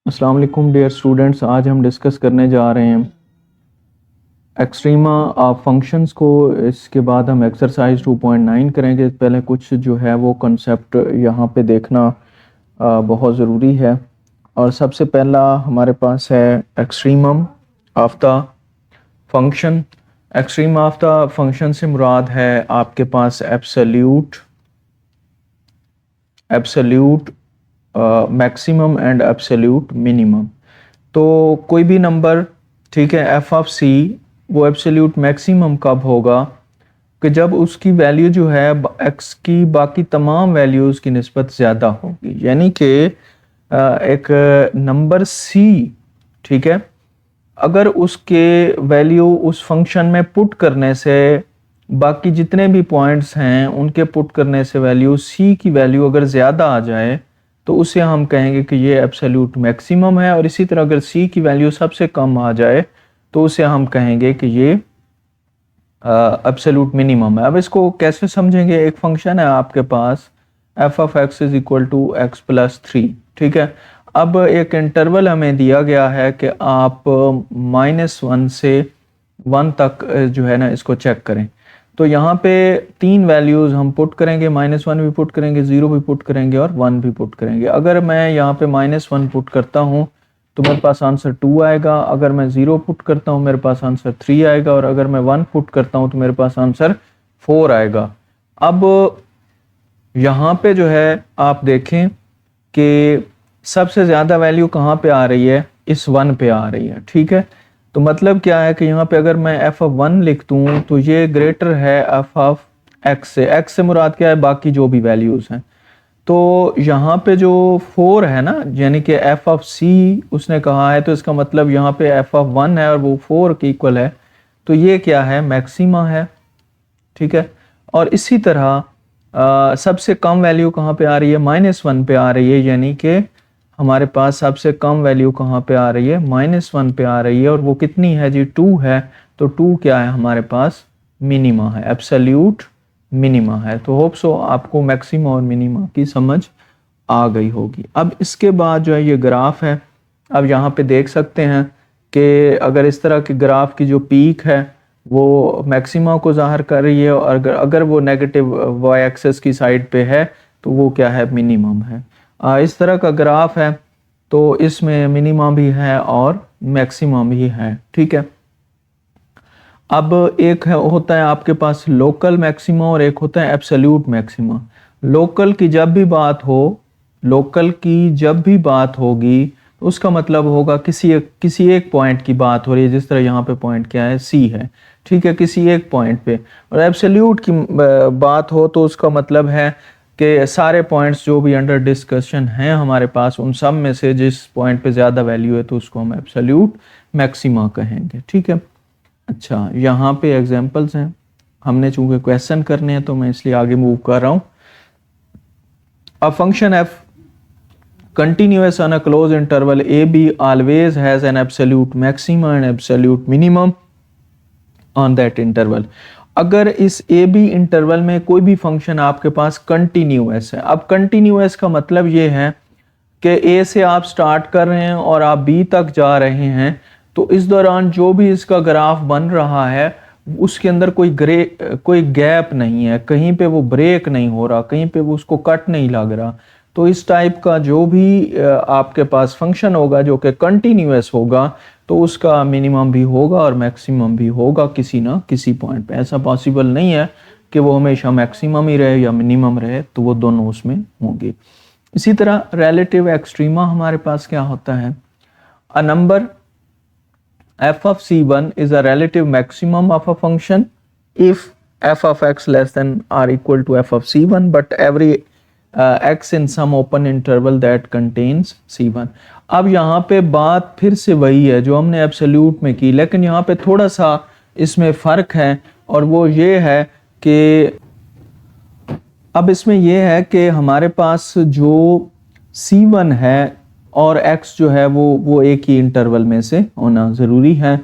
अस्सलाम वालेकुम dear students. आज हम डिस्कस करने जा रहे हैं एक्सट्रीमा ऑफ फंक्शंस को। इसके बाद हम एक्सरसाइज 2.9 करेंगे। पहले कुछ जो है वो कंसेप्ट यहाँ पे देखना बहुत ज़रूरी है। और सबसे पहला हमारे पास है extremum of the function. Extreme of the function से मुराद है आपके पास absolute maximum and absolute minimum. तो कोई भी नंबर, ठीक है, एफ ऑफ सी, वो एब्सोल्यूट मैक्सिमम कब होगा कि जब उसकी वैल्यू जो है एक्स की बाकी तमाम वैल्यूज़ की निस्बत ज़्यादा होगी। यानी कि एक नंबर सी, ठीक है, अगर उसके वैल्यू उस फंक्शन में पुट करने से बाकी जितने भी पॉइंट्स हैं उनके पुट करने से वैल्यू सी की वैल्यू अगर ज़्यादा आ जाए तो उसे हम कहेंगे कि ये एब्सोल्यूट मैक्सिमम है। और इसी तरह अगर सी की वैल्यू सबसे कम आ जाए तो उसे हम कहेंगे कि ये एब्सोल्यूट मिनिमम है। अब इसको कैसे समझेंगे? एक फंक्शन है आपके पास f of x is equal to x plus 3, ठीक है। अब एक इंटरवल हमें दिया गया है कि आप -1 से 1 तक जो है ना इसको चेक करें। तो यहाँ पे 3 वैल्यूज़ हम पुट करेंगे, -1 भी पुट करेंगे, 0 भी पुट करेंगे और 1 भी पुट करेंगे। अगर मैं यहाँ पे -1 पुट करता हूँ तो मेरे पास आंसर 2 आएगा। अगर मैं 0 पुट करता हूँ मेरे पास आंसर 3 आएगा। और अगर मैं 1 पुट करता हूँ तो मेरे पास आंसर 4 आएगा। अब यहाँ पे जो है आप देखें कि सबसे ज़्यादा वैल्यू कहाँ पे आ रही है? इस 1 पे आ रही है, ठीक है। तो मतलब क्या है कि यहाँ पे अगर मैं एफ ऑफ 1 लिख दूँ तो ये ग्रेटर है एफ ऑफ एक्स से। एक्स से मुराद क्या है? बाकी जो भी वैल्यूज़ हैं। तो यहाँ पे जो 4 है ना, यानी कि एफ ऑफ सी उसने कहा है, तो इसका मतलब यहाँ पे एफ ऑफ 1 है और वो 4 के इक्वल है। तो ये क्या है? मैक्सिमा है, ठीक है। और इसी तरह सबसे कम वैल्यू कहाँ पे आ रही है? -1 पे आ रही है। यानी कि हमारे पास सबसे कम वैल्यू कहाँ पे आ रही है? -1 पे आ रही है। और वो कितनी है जी? 2 है। तो 2 क्या है? हमारे पास मिनिमा है, एब्सोल्यूट मिनिमा है। तो होप सो आपको मैक्सिमा और मिनिमा की समझ आ गई होगी। अब इसके बाद जो है ये ग्राफ है। अब यहाँ पे देख सकते हैं कि अगर इस तरह के ग्राफ की जो पीक है वो मैक्सिमा को ज़ाहिर कर रही है, और अगर वो नेगेटिव वाई एक्सेस की साइड पे है तो वो क्या है? मिनिमम है। इस तरह का ग्राफ है तो इसमें मिनिमम भी है और मैक्सिमम भी है, ठीक है। अब एक है होता है आपके पास लोकल मैक्सिमा और एक होता है एब्सोल्यूट मैक्सिमा। लोकल की जब भी बात होगी तो उसका मतलब होगा किसी एक पॉइंट की बात हो रही है। जिस तरह यहाँ पे पॉइंट क्या है? सी है, ठीक है, किसी एक पॉइंट पे। और एब्सोल्यूट की बात हो तो उसका मतलब है कि सारे पॉइंट्स जो भी अंडर डिस्कशन हैं हमारे पास, उन सब में से जिस पॉइंट पे ज़्यादा वैल्यू है तो उसको हम एब्सोल्यूट मैक्सिमा कहेंगे, ठीक है। अच्छा, यहाँ पे एग्जांपल्स हैं। हमने चूंकि क्वेश्चन करने हैं तो मैं इसलिए आगे मूव कर रहा हूँ। A function F continuous on a closed interval AB always has an absolute maximum and absolute minimum on that interval। अगर इस AB इंटरवल में कोई भी फंक्शन आपके पास कंटिन्यूअस है। अब कंटिन्यूअस का मतलब ये है कि A से आप स्टार्ट कर रहे हैं और आप B तक जा रहे हैं, तो इस दौरान जो भी इसका ग्राफ बन रहा है उसके अंदर कोई गैप नहीं है, कहीं पे वो ब्रेक नहीं हो रहा, कहीं पे वो उसको कट नहीं लग रहा। तो इस टाइप का जो भी आपके पास फंक्शन होगा जो कि कंटिन्यूअस होगा तो उसका मिनिमम भी होगा और मैक्सिमम भी होगा किसी ना किसी पॉइंट पे। ऐसा पॉसिबल नहीं है कि वो हमेशा मैक्सिमम ही रहे या मिनिमम रहे, तो वो दोनों उसमें होंगे। इसी तरह रिलेटिव एक्सट्रीमा हमारे पास क्या होता है? A number f of c1 is a relative maximum of a function if f of x less than or equal to f of c1 but every x in some open interval that contains c1। अब यहाँ पे बात फिर से वही है जो हमने एब्सोल्यूट में की, लेकिन यहाँ पे थोड़ा सा इसमें फ़र्क है। और वो ये है कि अब इसमें यह है कि हमारे पास जो c1 है और x जो है वो एक ही इंटरवल में से होना ज़रूरी है।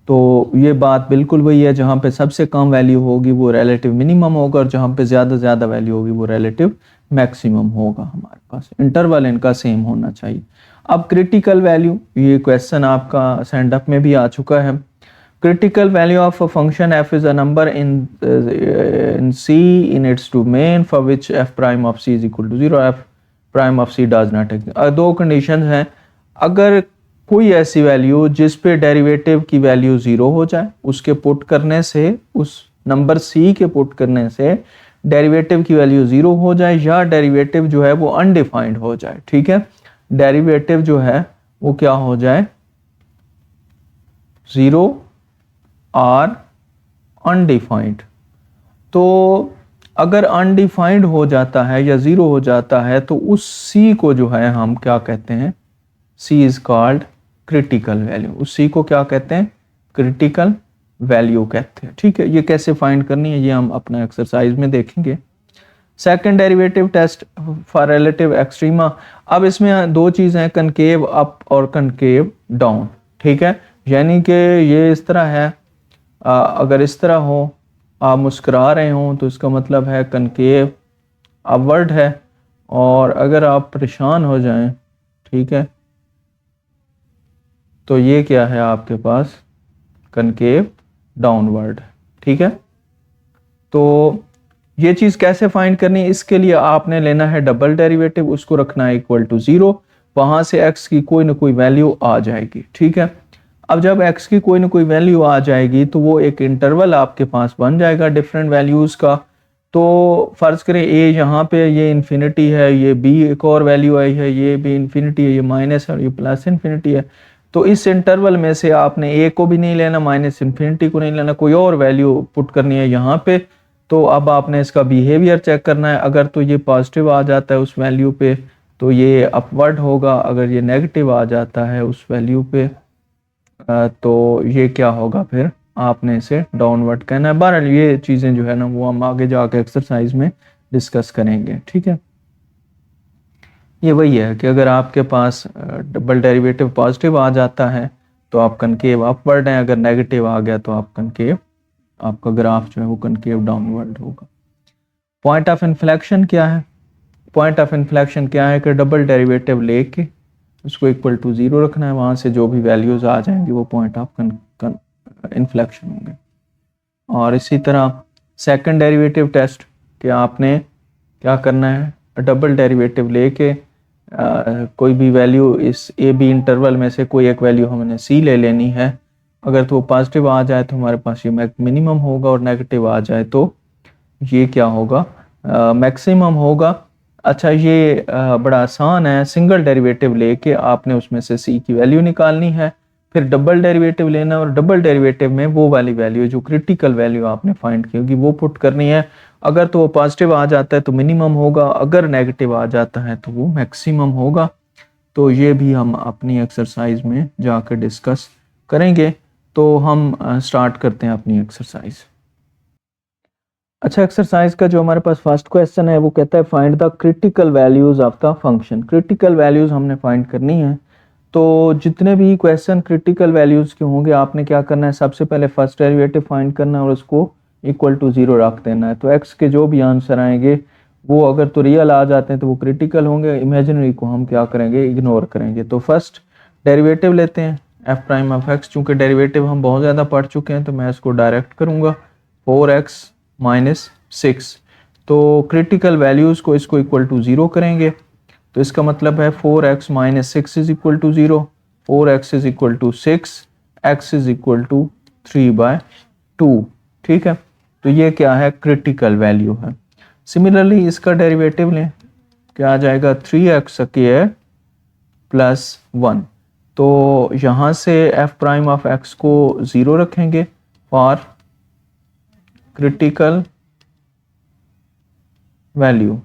तो ये बात बिल्कुल वही है, जहाँ पे सबसे कम वैल्यू होगी वो रिलेटिव मिनिमम होगा और जहाँ पे ज़्यादा वैल्यू होगी वो रिलेटिव मैक्सिमम होगा। हमारे पास इंटरवल इनका सेम होना चाहिए। अब क्रिटिकल वैल्यू, ये क्वेश्चन आपका सेंड अप में भी आ चुका है। Critical value of a function f is a number in c in its domain for which f prime of c is equal to 0, f prime of c does not exist। दो condition हैं, अगर कोई ऐसी value जिस पे derivative की value 0 हो जाए, उसके पुट करने से, उस नंबर c के पुट करने से डेरिवेटिव की वैल्यू 0 हो जाए, या डेरिवेटिव जो है वो अनडिफाइंड हो जाए। ठीक है, डेरिवेटिव जो है वो क्या हो जाए, 0 और अनडिफाइंड। तो अगर अनडिफाइंड हो जाता है या 0 हो जाता है तो उस c को जो है हम क्या कहते हैं, c is called critical value. उस c को क्या कहते हैं, क्रिटिकल वैल्यू कहते हैं। ठीक है, ये कैसे फाइंड करनी है ये हम अपना एक्सरसाइज में देखेंगे। Second derivative test for relative extrema. अब इसमें दो चीज़ें, कनकेव अप और कनकेव डाउन। ठीक है, यानी कि ये इस तरह है, अगर इस तरह हो, आप मुस्कुरा रहे हो तो इसका मतलब है कनकेव अपवर्ड है, और अगर आप परेशान हो जाएं, ठीक है, तो ये क्या है आपके पास, कनकेव डाउनवर्ड। ठीक है, तो ये चीज़ कैसे फाइंड करनी है, इसके लिए आपने लेना है डबल डेरिवेटिव, उसको रखना है इक्वल टू 0, वहां से x की कोई ना कोई वैल्यू आ जाएगी। ठीक है, अब जब x की कोई ना कोई वैल्यू आ जाएगी तो वो एक इंटरवल आपके पास बन जाएगा डिफरेंट वैल्यूज का। तो फर्ज करें a यहाँ पे ये इन्फिनिटी है, ये b एक और वैल्यू आई है, ये भी इन्फिनिटी है, ये माइनस है और ये प्लस इन्फिनिटी है। तो इस इंटरवल में से आपने a को भी नहीं लेना, माइनस इन्फिनिटी को नहीं लेना, कोई और वैल्यू पुट करनी है यहाँ पे। तो अब आपने इसका बिहेवियर चेक करना है, अगर तो ये पॉजिटिव आ जाता है उस वैल्यू पे तो ये अपवर्ड होगा, अगर ये नेगेटिव आ जाता है उस वैल्यू पे तो ये क्या होगा, फिर आपने इसे डाउनवर्ड कहना है। बहरहाल ये चीज़ें जो है ना वो हम आगे जाके एक्सरसाइज में डिस्कस करेंगे। ठीक है, ये वही है कि अगर आपके पास डबल डेरिवेटिव पॉजिटिव आ जाता है तो आप कनकेव अपवर्ड हैं, अगर नेगेटिव आ गया तो आप कनकेव, आपका ग्राफ जो है वो कनकेव डाउनवर्ड होगा। पॉइंट ऑफ इन्फ्लेक्शन क्या है, पॉइंट ऑफ इन्फ्लेक्शन क्या है कि डबल डेरिवेटिव लेके उसको इक्वल टू 0 रखना है, वहां से जो भी वैल्यूज आ जाएंगी वो पॉइंट ऑफ इन्फ्लेक्शन होंगे। और इसी तरह सेकंड डेरिवेटिव टेस्ट कि आपने क्या करना है, डबल डेरिवेटिव लेके कोई भी वैल्यू इस ए बी इंटरवल में से कोई एक वैल्यू हमने सी ले लेनी है, अगर तो वो पॉजिटिव आ जाए तो हमारे पास ये मिनिमम होगा, और नेगेटिव आ जाए तो ये क्या होगा, मैक्सिमम होगा। अच्छा, ये बड़ा आसान है, सिंगल डेरिवेटिव लेके आपने उसमें से सी की वैल्यू निकालनी है, फिर डबल डेरिवेटिव लेना, और डबल डेरिवेटिव में वो वाली वैल्यू जो क्रिटिकल वैल्यू आपने फाइंड की होगी वो पुट करनी है। अगर तो वो पॉजिटिव आ जाता है तो मिनिमम होगा, अगर नेगेटिव आ जाता है तो वो मैक्सिमम होगा। तो ये भी हम अपनी एक्सरसाइज में जाकर डिस्कस करेंगे। तो हम स्टार्ट करते हैं अपनी एक्सरसाइज। अच्छा, एक्सरसाइज का जो हमारे पास फर्स्ट क्वेश्चन है वो कहता है find the critical values of the function. Critical values हमने फाइंड करनी है। तो जितने भी क्वेश्चन क्रिटिकल वैल्यूज के होंगे आपने क्या करना है, सबसे पहले फर्स्ट डेरिवेटिव फाइंड करना है और उसको इक्वल टू 0 रख देना है। तो x के जो भी आंसर आएंगे वो अगर तो रियल आ जाते हैं तो वो क्रिटिकल होंगे, इमेजिनरी को हम क्या करेंगे, इग्नोर करेंगे। तो फर्स्ट डेरिवेटिव लेते हैं एफ प्राइम ऑफ एक्स, चूंकि डेरिवेटिव हम बहुत ज़्यादा पढ़ चुके हैं तो मैं इसको डायरेक्ट करूँगा 4x माइनस 6। तो क्रिटिकल वैल्यूज़ को इसको इक्वल टू 0 करेंगे, तो इसका मतलब है 4x minus 6 is equal to 0, 4x is equal to 6, x is equal to 3/2। ठीक है, तो ये क्या है, क्रिटिकल वैल्यू है। सिमिलरली इसका डेरिवेटिव लें, क्या आ जाएगा 3x स्क्वायर प्लस 1। तो यहाँ से f प्राइम ऑफ x को 0 रखेंगे फॉर क्रिटिकल वैल्यू।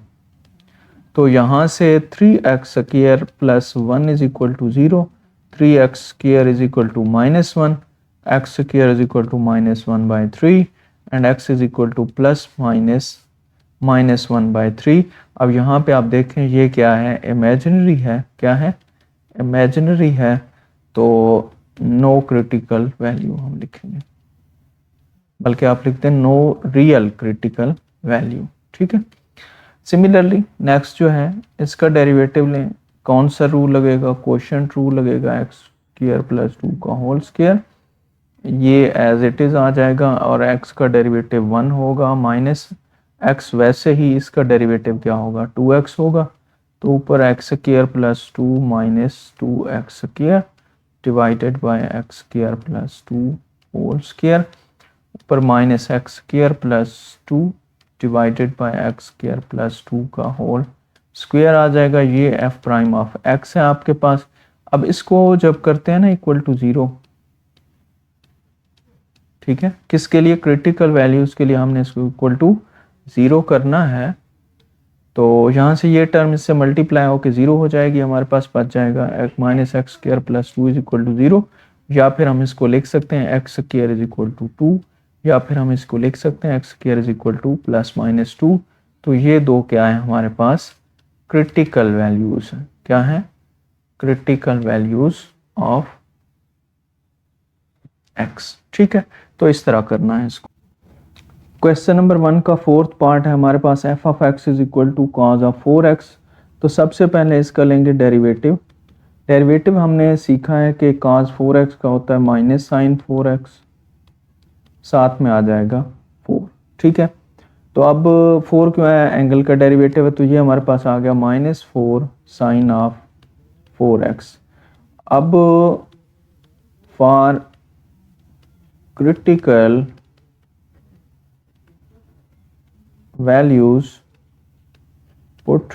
तो यहाँ से 3x square plus 1 is equal to 0, 3x square is equal to -1, x square is equal to -1/3 and x is equal to plus minus 1/3। अब यहाँ पे आप देखें ये क्या है, इमेजिनरी है। क्या है, इमेजिनरी है, तो नो क्रिटिकल वैल्यू हम लिखेंगे, बल्कि आप लिखते हैं नो रियल क्रिटिकल वैल्यू। ठीक है, सिमिलरली नेक्स्ट जो है इसका डेरिवेटिव लें, कौन सा रूल लगेगा, क्वोशंट रूल लगेगा, एक्स स्क्वायर प्लस 2 का होल स्क्वायर, ये एज इट इज आ जाएगा और x का डेरिवेटिव 1 होगा, माइनस x वैसे ही इसका डेरिवेटिव क्या होगा 2x होगा, तो ऊपर x square plus 2 minus 2x square divided by x square plus 2 whole square, ऊपर minus x square plus 2 divided by x square plus 2 का होल स्क्वायर आ जाएगा। ये एफ प्राइम ऑफ एक्स है आपके पास। अब इसको जब करते हैं ना इक्वल टू 0, ठीक है, किसके लिए, क्रिटिकल वैल्यूज के लिए हमने इसको इक्वल टू 0 करना है, तो यहाँ से ये टर्म इससे मल्टीप्लाई होकर 0 हो जाएगी, हमारे पास बच जाएगा minus x square plus 2 is equal to 0, या फिर हम इसको लिख सकते हैं x square is equal to 2, या फिर हम इसको लिख सकते हैं x square is equal to plus minus 2। तो ये दो क्या है हमारे पास, क्रिटिकल वैल्यूज हैं। क्या है, क्रिटिकल वैल्यूज ऑफ एक्स। ठीक है, तो इस तरह करना है इसको। क्वेश्चन नंबर 1 का फोर्थ पार्ट है हमारे पास, f of x is equal to cos of 4x। तो सबसे पहले इसका लेंगे डेरिवेटिव। डेरिवेटिव हमने सीखा है कि कॉज 4x का होता है माइनस साइन 4x, साथ में आ जाएगा 4। ठीक है, तो अब 4 क्यों है, एंगल का डेरिवेटिव है, तो ये हमारे पास आ गया माइनस 4 साइन ऑफ 4x। अब for critical values put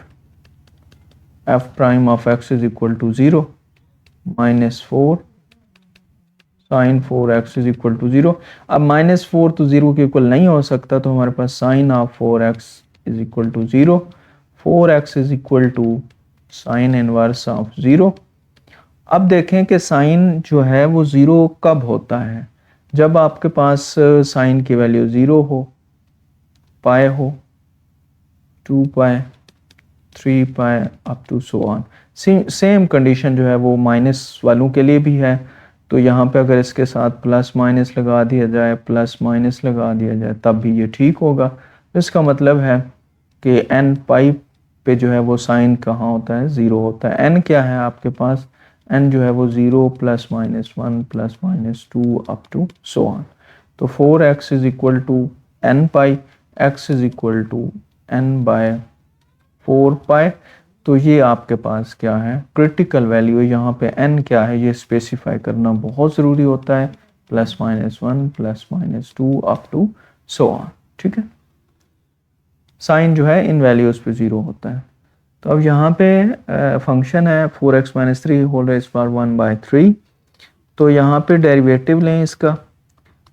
f prime of x is equal to 0, minus 4 sin 4x is equal to 0। अब माइनस 4 तो 0 के इक्वल नहीं हो सकता, तो हमारे पास sin of 4x is equal to 0, 4x is equal to sin inverse of 0। अब देखें कि साइन जो है वो 0 कब होता है, जब आपके पास साइन की वैल्यू 0 हो, पाई हो, 2 pi, 3 pi up to so on. Same condition जो है वो माइनस वालों के लिए भी है। तो यहाँ पे अगर इसके साथ प्लस माइनस लगा दिया जाए, प्लस माइनस लगा दिया जाए, तब भी ये ठीक होगा। तो इसका मतलब है कि एन पाई पे जो है वो साइन कहाँ होता है, 0 होता है। एन क्या है आपके पास, एन जो है वो 0 plus minus 1 plus minus 2 up to so on. तो 4x is equal to n pi, x is equal to n by 4 pi. तो ये आपके पास क्या है, क्रिटिकल वैल्यू। यहाँ पे n क्या है ये स्पेसिफाई करना बहुत ज़रूरी होता है, plus minus 1 plus minus 2 up to so on. ठीक है, साइन जो है इन वैल्यूज़ पे 0 होता है। तो अब यहाँ पे फंक्शन है 4x minus 3 whole rays power 1/3। तो यहाँ पे डेरिवेटिव लें इसका,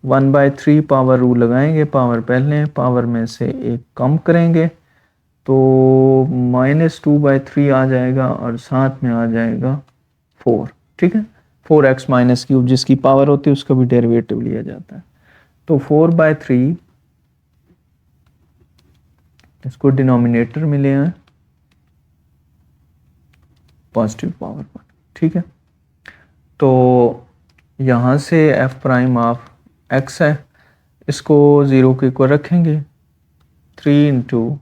1/3 पावर रूल लगाएंगे, पावर पहले पावर में से एक कम करेंगे, तो -2/3 आ जाएगा और साथ में आ जाएगा 4। ठीक है, 4x माइनस क्यूब जिसकी पावर होती है उसका भी डेरिवेटिव लिया जाता है। तो 4/3 इसको डिनोमिनेटर में ले आए पॉजिटिव पावर पर। ठीक है, तो यहाँ से f प्राइम ऑफ x है, इसको 0 के इक्वल रखेंगे, 3 इंटू,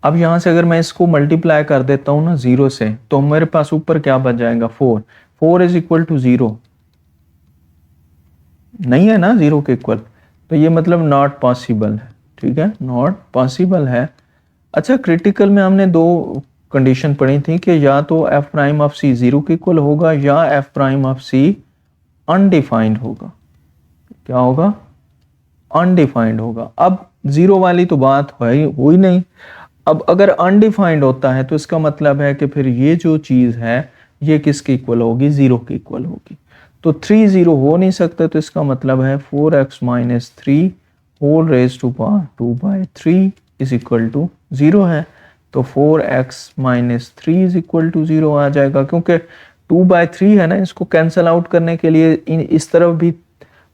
अब यहाँ से अगर मैं इसको मल्टीप्लाई कर देता हूँ ना 0 से, तो मेरे पास ऊपर क्या बच जाएगा 4। 4 इज इक्वल टू 0 नहीं है ना 0 के इक्वल, तो ये मतलब नॉट पॉसिबल है। ठीक है, नॉट पॉसिबल है। अच्छा, क्रिटिकल में हमने दो कंडीशन पढ़ी थी कि या तो f प्राइम ऑफ c 0 के इक्वल होगा या f prime of c undefined होगा। क्या होगा, अनडिफाइंड होगा। अब 0 वाली तो बात हुई नहीं। अब अगर अनडिफाइंड होता है तो इसका मतलब है कि फिर ये जो चीज़ है ये किसके इक्वल होगी, 0 के इक्वल होगी। तो 3 0 हो नहीं सकता, तो इसका मतलब है 4x minus 3 whole raise to power 2/3 is equal to 0 है। तो 4x minus 3 is equal to 0 आ जाएगा, क्योंकि 2/3 है ना, इसको कैंसिल आउट करने के लिए इस तरफ भी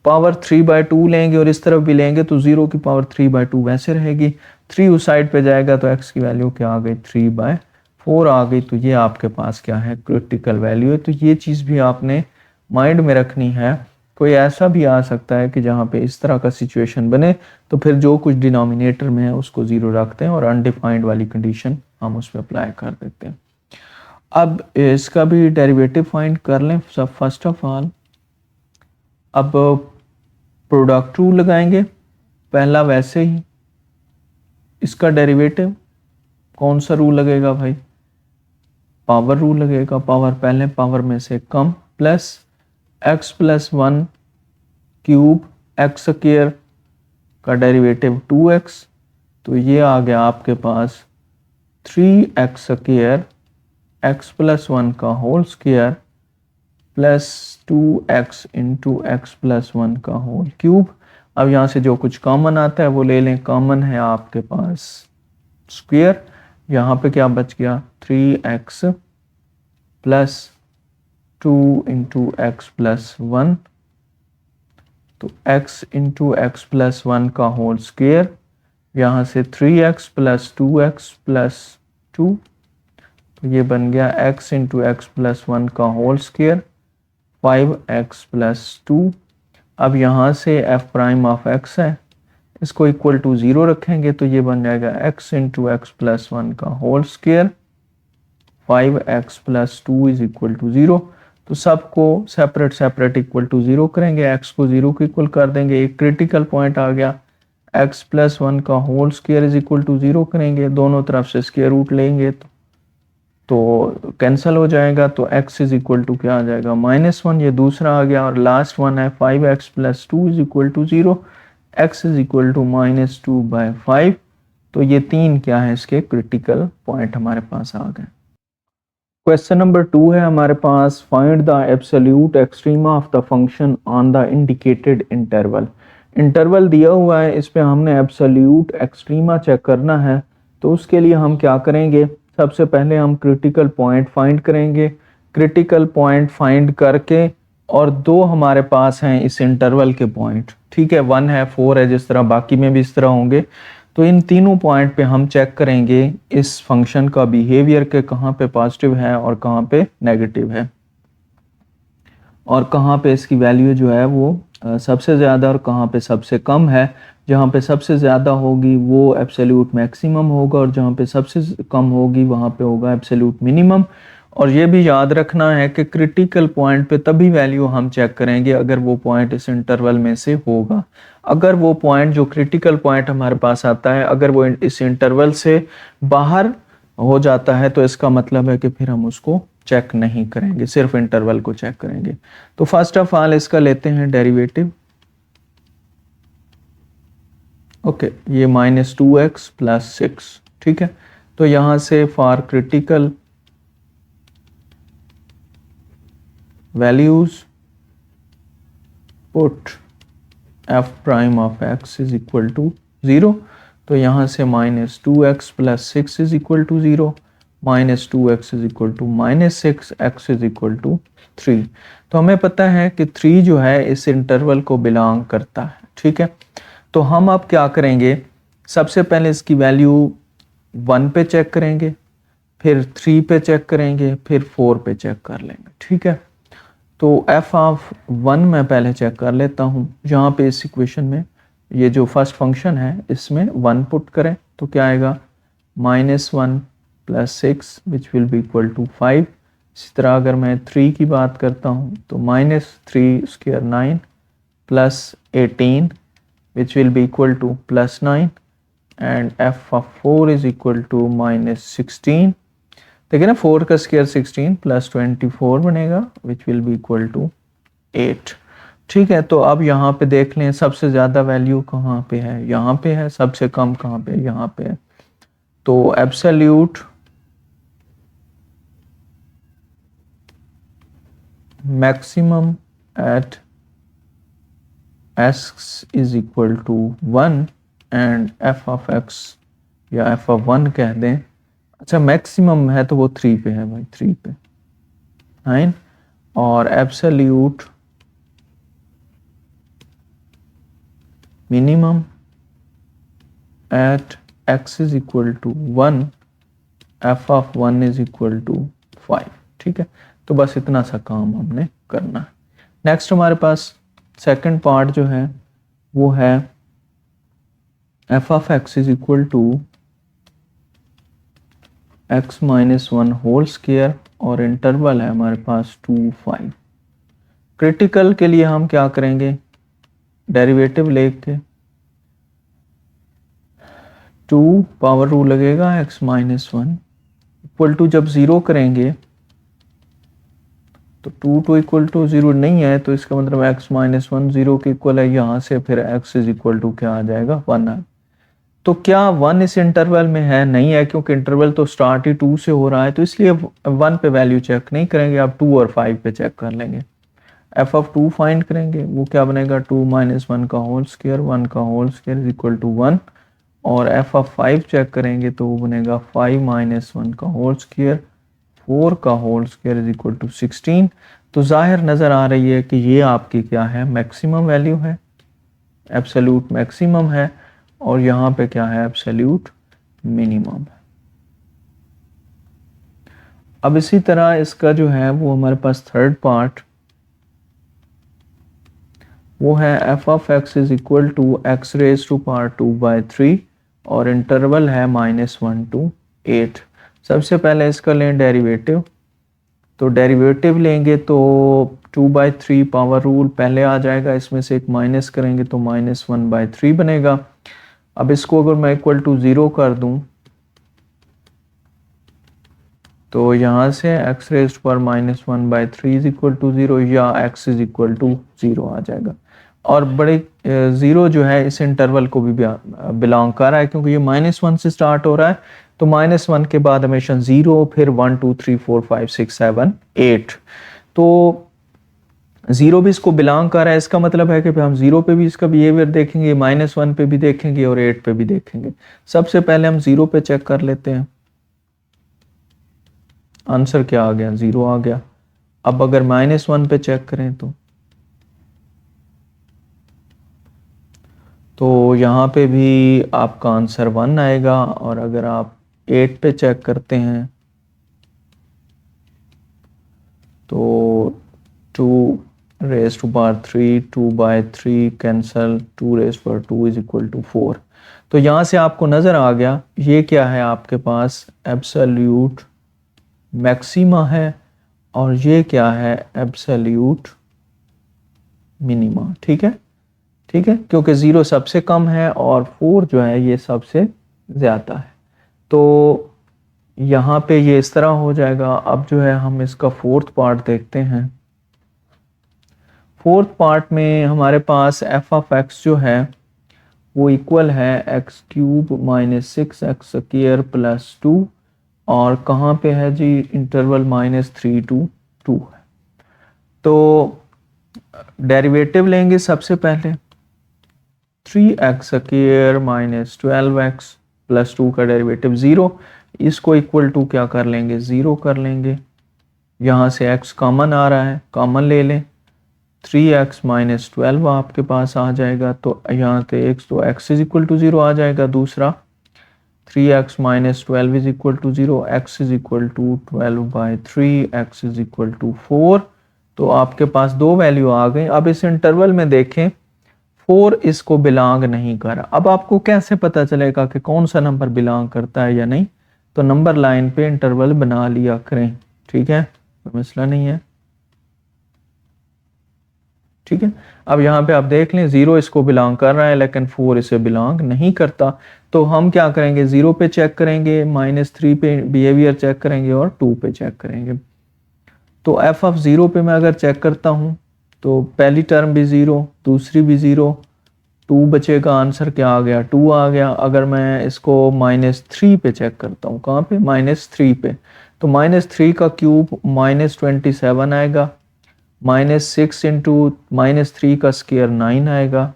पावर 3/2 लेंगे और इस तरफ भी लेंगे, तो 0 की पावर 3/2 वैसे रहेगी। 3 उस साइड पे जाएगा तो x की वैल्यू क्या आ गई, 3/4 आ गई। तो ये आपके पास क्या है, क्रिटिकल वैल्यू है। तो ये चीज़ भी आपने माइंड में रखनी है कोई ऐसा भी आ सकता है कि जहाँ पे इस तरह का सिचुएशन बने, तो फिर जो कुछ डिनोमिनेटर में है उसको ज़ीरो रखते हैं और अनडिफाइंड वाली कंडीशन हम उस पर अप्लाई कर देते हैं। अब इसका भी डेरिवेटिव फाइंड कर लें। सब फर्स्ट ऑफ ऑल अब प्रोडक्ट रूल लगाएंगे पहला, वैसे ही इसका डेरिवेटिव कौन सा रूल लगेगा भाई, पावर रूल लगेगा। पावर पहले पावर में से कम, plus x plus 1 cube x square का डेरिवेटिव 2x, तो ये आ गया आपके पास 3x स्क्वायर x प्लस 1 का whole square plus 2x into x plus 1 का होल क्यूब। अब यहाँ से जो कुछ कॉमन आता है वो ले लें, कॉमन है आपके पास स्क्वायर, यहाँ पे क्या बच गया 3x plus 2 into x plus 1, तो x इंटू एक्स प्लस 1 का होल स्क्वायर, यहाँ से 3x प्लस 2x प्लस 2, तो ये बन गया x इंटू एक्स प्लस 1 का होल स्क्वायर 5x प्लस 2। अब यहाँ से f प्राइम ऑफ x है, इसको इक्वल टू 0 रखेंगे तो ये बन जाएगा x इंटू एक्स प्लस 1 का whole square 5x plus 2 is equal to 0। तो सबको सेपरेट सेपरेट इक्वल टू 0 करेंगे, x को 0 को इक्वल कर देंगे, एक क्रिटिकल पॉइंट आ गया, x प्लस 1 का whole square is equal to 0 करेंगे, दोनों तरफ से स्क्वायर रूट लेंगे तो कैंसिल हो जाएगा, तो x इज इक्वल टू क्या आ जाएगा -1, ये दूसरा आ गया, और लास्ट वन है 5x plus 2 is equal to 0, x is equal to -2/5। तो ये तीन क्या है इसके क्रिटिकल पॉइंट हमारे पास आ गए। क्वेश्चन नंबर 2 है हमारे पास, find the absolute extrema of the function on the indicated interval. Interval दिया हुआ है, इस पे हमने एब्सोल्यूट एक्सट्रीमा चेक करना है, तो उसके लिए हम क्या करेंगे, सबसे पहले हम क्रिटिकल पॉइंट फाइंड करेंगे। क्रिटिकल पॉइंट फाइंड करके, और दो हमारे पास हैं इस इंटरवल के पॉइंट, ठीक है, 1 है 4 है, जिस तरह बाकी में भी इस तरह होंगे, तो इन तीनों पॉइंट पे हम चेक करेंगे इस फंक्शन का बिहेवियर के कहाँ पे पॉजिटिव है और कहाँ पे नेगेटिव है, और कहाँ पे इसकी वैल्यू जो है वो सबसे ज़्यादा और कहाँ पे सबसे कम है। जहाँ पे सबसे ज़्यादा होगी वो एब्सोल्यूट मैक्सिमम होगा, और जहाँ पे सबसे कम होगी वहाँ पे होगा एब्सोल्यूट मिनिमम। और ये भी याद रखना है कि क्रिटिकल पॉइंट पे तभी वैल्यू हम चेक करेंगे अगर वो पॉइंट इस इंटरवल में से होगा। अगर वो पॉइंट जो क्रिटिकल पॉइंट हमारे पास आता है अगर वो इस इंटरवल से बाहर हो जाता है, तो इसका मतलब है कि फिर हम उसको चेक नहीं करेंगे, सिर्फ इंटरवल को चेक करेंगे। तो फर्स्ट ऑफ ऑल इसका लेते हैं डेरिवेटिव। ओके, ये -2x प्लस 6, ठीक है। तो यहाँ से for critical values put f prime of x is equal to 0, तो यहाँ से -2x plus 6 is equal to 0, -2x is equal to -6, x is equal to 3। तो हमें पता है कि 3 जो है इस इंटरवल को बिलोंग करता है, ठीक है। तो हम अब क्या करेंगे, सबसे पहले इसकी वैल्यू 1 पे चेक करेंगे, फिर 3 पे चेक करेंगे, फिर 4 पे चेक कर लेंगे, ठीक है। तो f ऑफ 1 मैं पहले चेक कर लेता हूँ, जहाँ पे इस इक्वेशन में ये जो फर्स्ट फंक्शन है इसमें 1 पुट करें तो क्या आएगा -1 plus 6 which will be equal to 5। इसी तरह अगर मैं 3 की बात करता हूँ तो -3 square 9 plus 18 which will be equal to +9, and f of 4 is equal to -16। देखिए ना 4 का स्क्वायर 16 प्लस 24 बनेगा which will be equal to 8, ठीक है। तो अब यहाँ पे देख लें सबसे ज़्यादा वैल्यू कहाँ पे है, यहाँ पे है, सबसे कम कहाँ पे, यहाँ पे है। तो absolute maximum at x is equal to 1 and f of x या f of 1 कह दें, अच्छा मैक्सिमम है तो वो 3 पे है भाई, 3 पे 9, और absolute minimum at x is equal to 1, f of 1 is equal to 5, ठीक है। तो बस इतना सा काम हमने करना है। नेक्स्ट हमारे पास सेकंड पार्ट जो है वो है f of x is equal to x minus one whole square और इंटरवल है हमारे पास 2 5। क्रिटिकल के लिए हम क्या करेंगे, डेरिवेटिव लेके 2 पावर रूल लगेगा x minus one equal to, जब ज़ीरो करेंगे तो 2 टू इक्वल टू 0 नहीं है, तो इसका मतलब x माइनस वन 0 के इक्वल है। यहाँ से फिर x इज इक्वल टू क्या आ जाएगा 1 है। तो क्या 1 इस इंटरवल में है, नहीं है, क्योंकि इंटरवल तो स्टार्ट ही 2 से हो रहा है, तो इसलिए 1 पे वैल्यू चेक नहीं करेंगे, आप 2 और 5 पे चेक कर लेंगे। एफ ऑफ 2 फाइंड करेंगे, वो क्या बनेगा 2 माइनस वन का होल स्क्वायर, 1 का whole square is equal to 1। और एफ ऑफ 5 चेक करेंगे तो वो बनेगा 5 माइनस वन का होल स्क्वायर, 4 का whole square is equal to 16। तो जाहिर नज़र आ रही है कि ये आपकी क्या है, मैक्सिमम वैल्यू है, एब्सोल्यूट मैक्सिमम है, और यहाँ पे क्या है, एब्सोल्यूट मिनिमम है। अब इसी तरह इसका जो है वो हमारे पास थर्ड पार्ट वो है f of x is equal to x raise to power 2/3 और इंटरवल है -1 to 8। सबसे पहले इसका लें डेरिवेटिव, तो डेरिवेटिव लेंगे तो 2/3 पावर रूल पहले आ जाएगा, इसमें से एक माइनस करेंगे तो -1/3 बनेगा। अब इसको अगर मैं इक्वल टू 0 कर दूं तो यहाँ से x रेज पर -1/3 इज इक्वल टू 0 या x इज इक्वल टू 0 आ जाएगा। और बड़े 0 जो है इस इंटरवल को भी बिलोंग कर रहा है, क्योंकि ये -1 से स्टार्ट हो रहा है, तो -1 के बाद हमेशा 0, फिर 1 2 3 4 5 6 7 8, तो 0 भी इसको बिलोंग कर रहा है। इसका मतलब है कि हम 0 पे भी इसका बिहेवियर देखेंगे, -1 पे भी देखेंगे और 8 पे भी देखेंगे। सबसे पहले हम 0 पे चेक कर लेते हैं, आंसर क्या आ गया, 0 आ गया। अब अगर -1 पे चेक करें तो यहाँ पे भी आपका आंसर 1 आएगा, और अगर आप 8 पे चेक करते हैं तो 2 raise to power 3, 2/3 cancel, 2 raise पर 2 इज इक्वल टू 4। तो यहाँ से आपको नज़र आ गया ये क्या है, आपके पास एब्सोल्यूट मैक्सिमा है, और ये क्या है, एब्सोल्यूट मिनिमा। ठीक है, ठीक है, क्योंकि 0 सबसे कम है और 4 जो है ये सबसे ज़्यादा है, तो यहाँ पे ये इस तरह हो जाएगा। अब जो है हम इसका फोर्थ पार्ट देखते हैं। फोर्थ पार्ट में हमारे पास एफ ऑफ एक्स जो है वो इक्वल है x³ - 6x² + 2, और कहाँ पे है जी, इंटरवल -3 to 2 है। तो डेरिवेटिव लेंगे सबसे पहले, 3x² - 12x + 2 का डेरिवेटिव 0, इसको इक्वल टू क्या कर लेंगे, 0 कर लेंगे। यहाँ से x कॉमन आ रहा है, कॉमन ले लें, 3x - 12 आपके पास आ जाएगा, तो यहाँ से x, तो x इज इक्वल टू 0 आ जाएगा। दूसरा 3x - 12 is equal to 0, x is equal to 12/3, x is equal to 4। तो आपके पास दो वैल्यू आ गई। अब इस इंटरवल में देखें 4 इसको बिलोंग नहीं कर रहा। अब आपको कैसे पता चलेगा कि कौन सा नंबर बिलोंग करता है या नहीं, तो नंबर लाइन पे इंटरवल बना लिया करें, ठीक है, कोई मसला नहीं है। ठीक है, अब यहाँ पे आप देख लें 0 इसको बिलोंग कर रहा है लेकिन 4 इसे बिलोंग नहीं करता, तो हम क्या करेंगे, 0 पे चेक करेंगे, -3 पे बिहेवियर चेक करेंगे और 2 पे चेक करेंगे। तो एफ ऑफ 0 पे मैं अगर चेक करता हूँ तो पहली टर्म भी 0, दूसरी भी 0, 2 बचेगा, आंसर क्या आ गया, 2 आ गया। अगर मैं इसको -3 पे चेक करता हूँ, कहाँ पे, -3 पे, तो -3 का क्यूब -27 आएगा, -6 इंटू -3 का स्क्वायर 9 आएगा,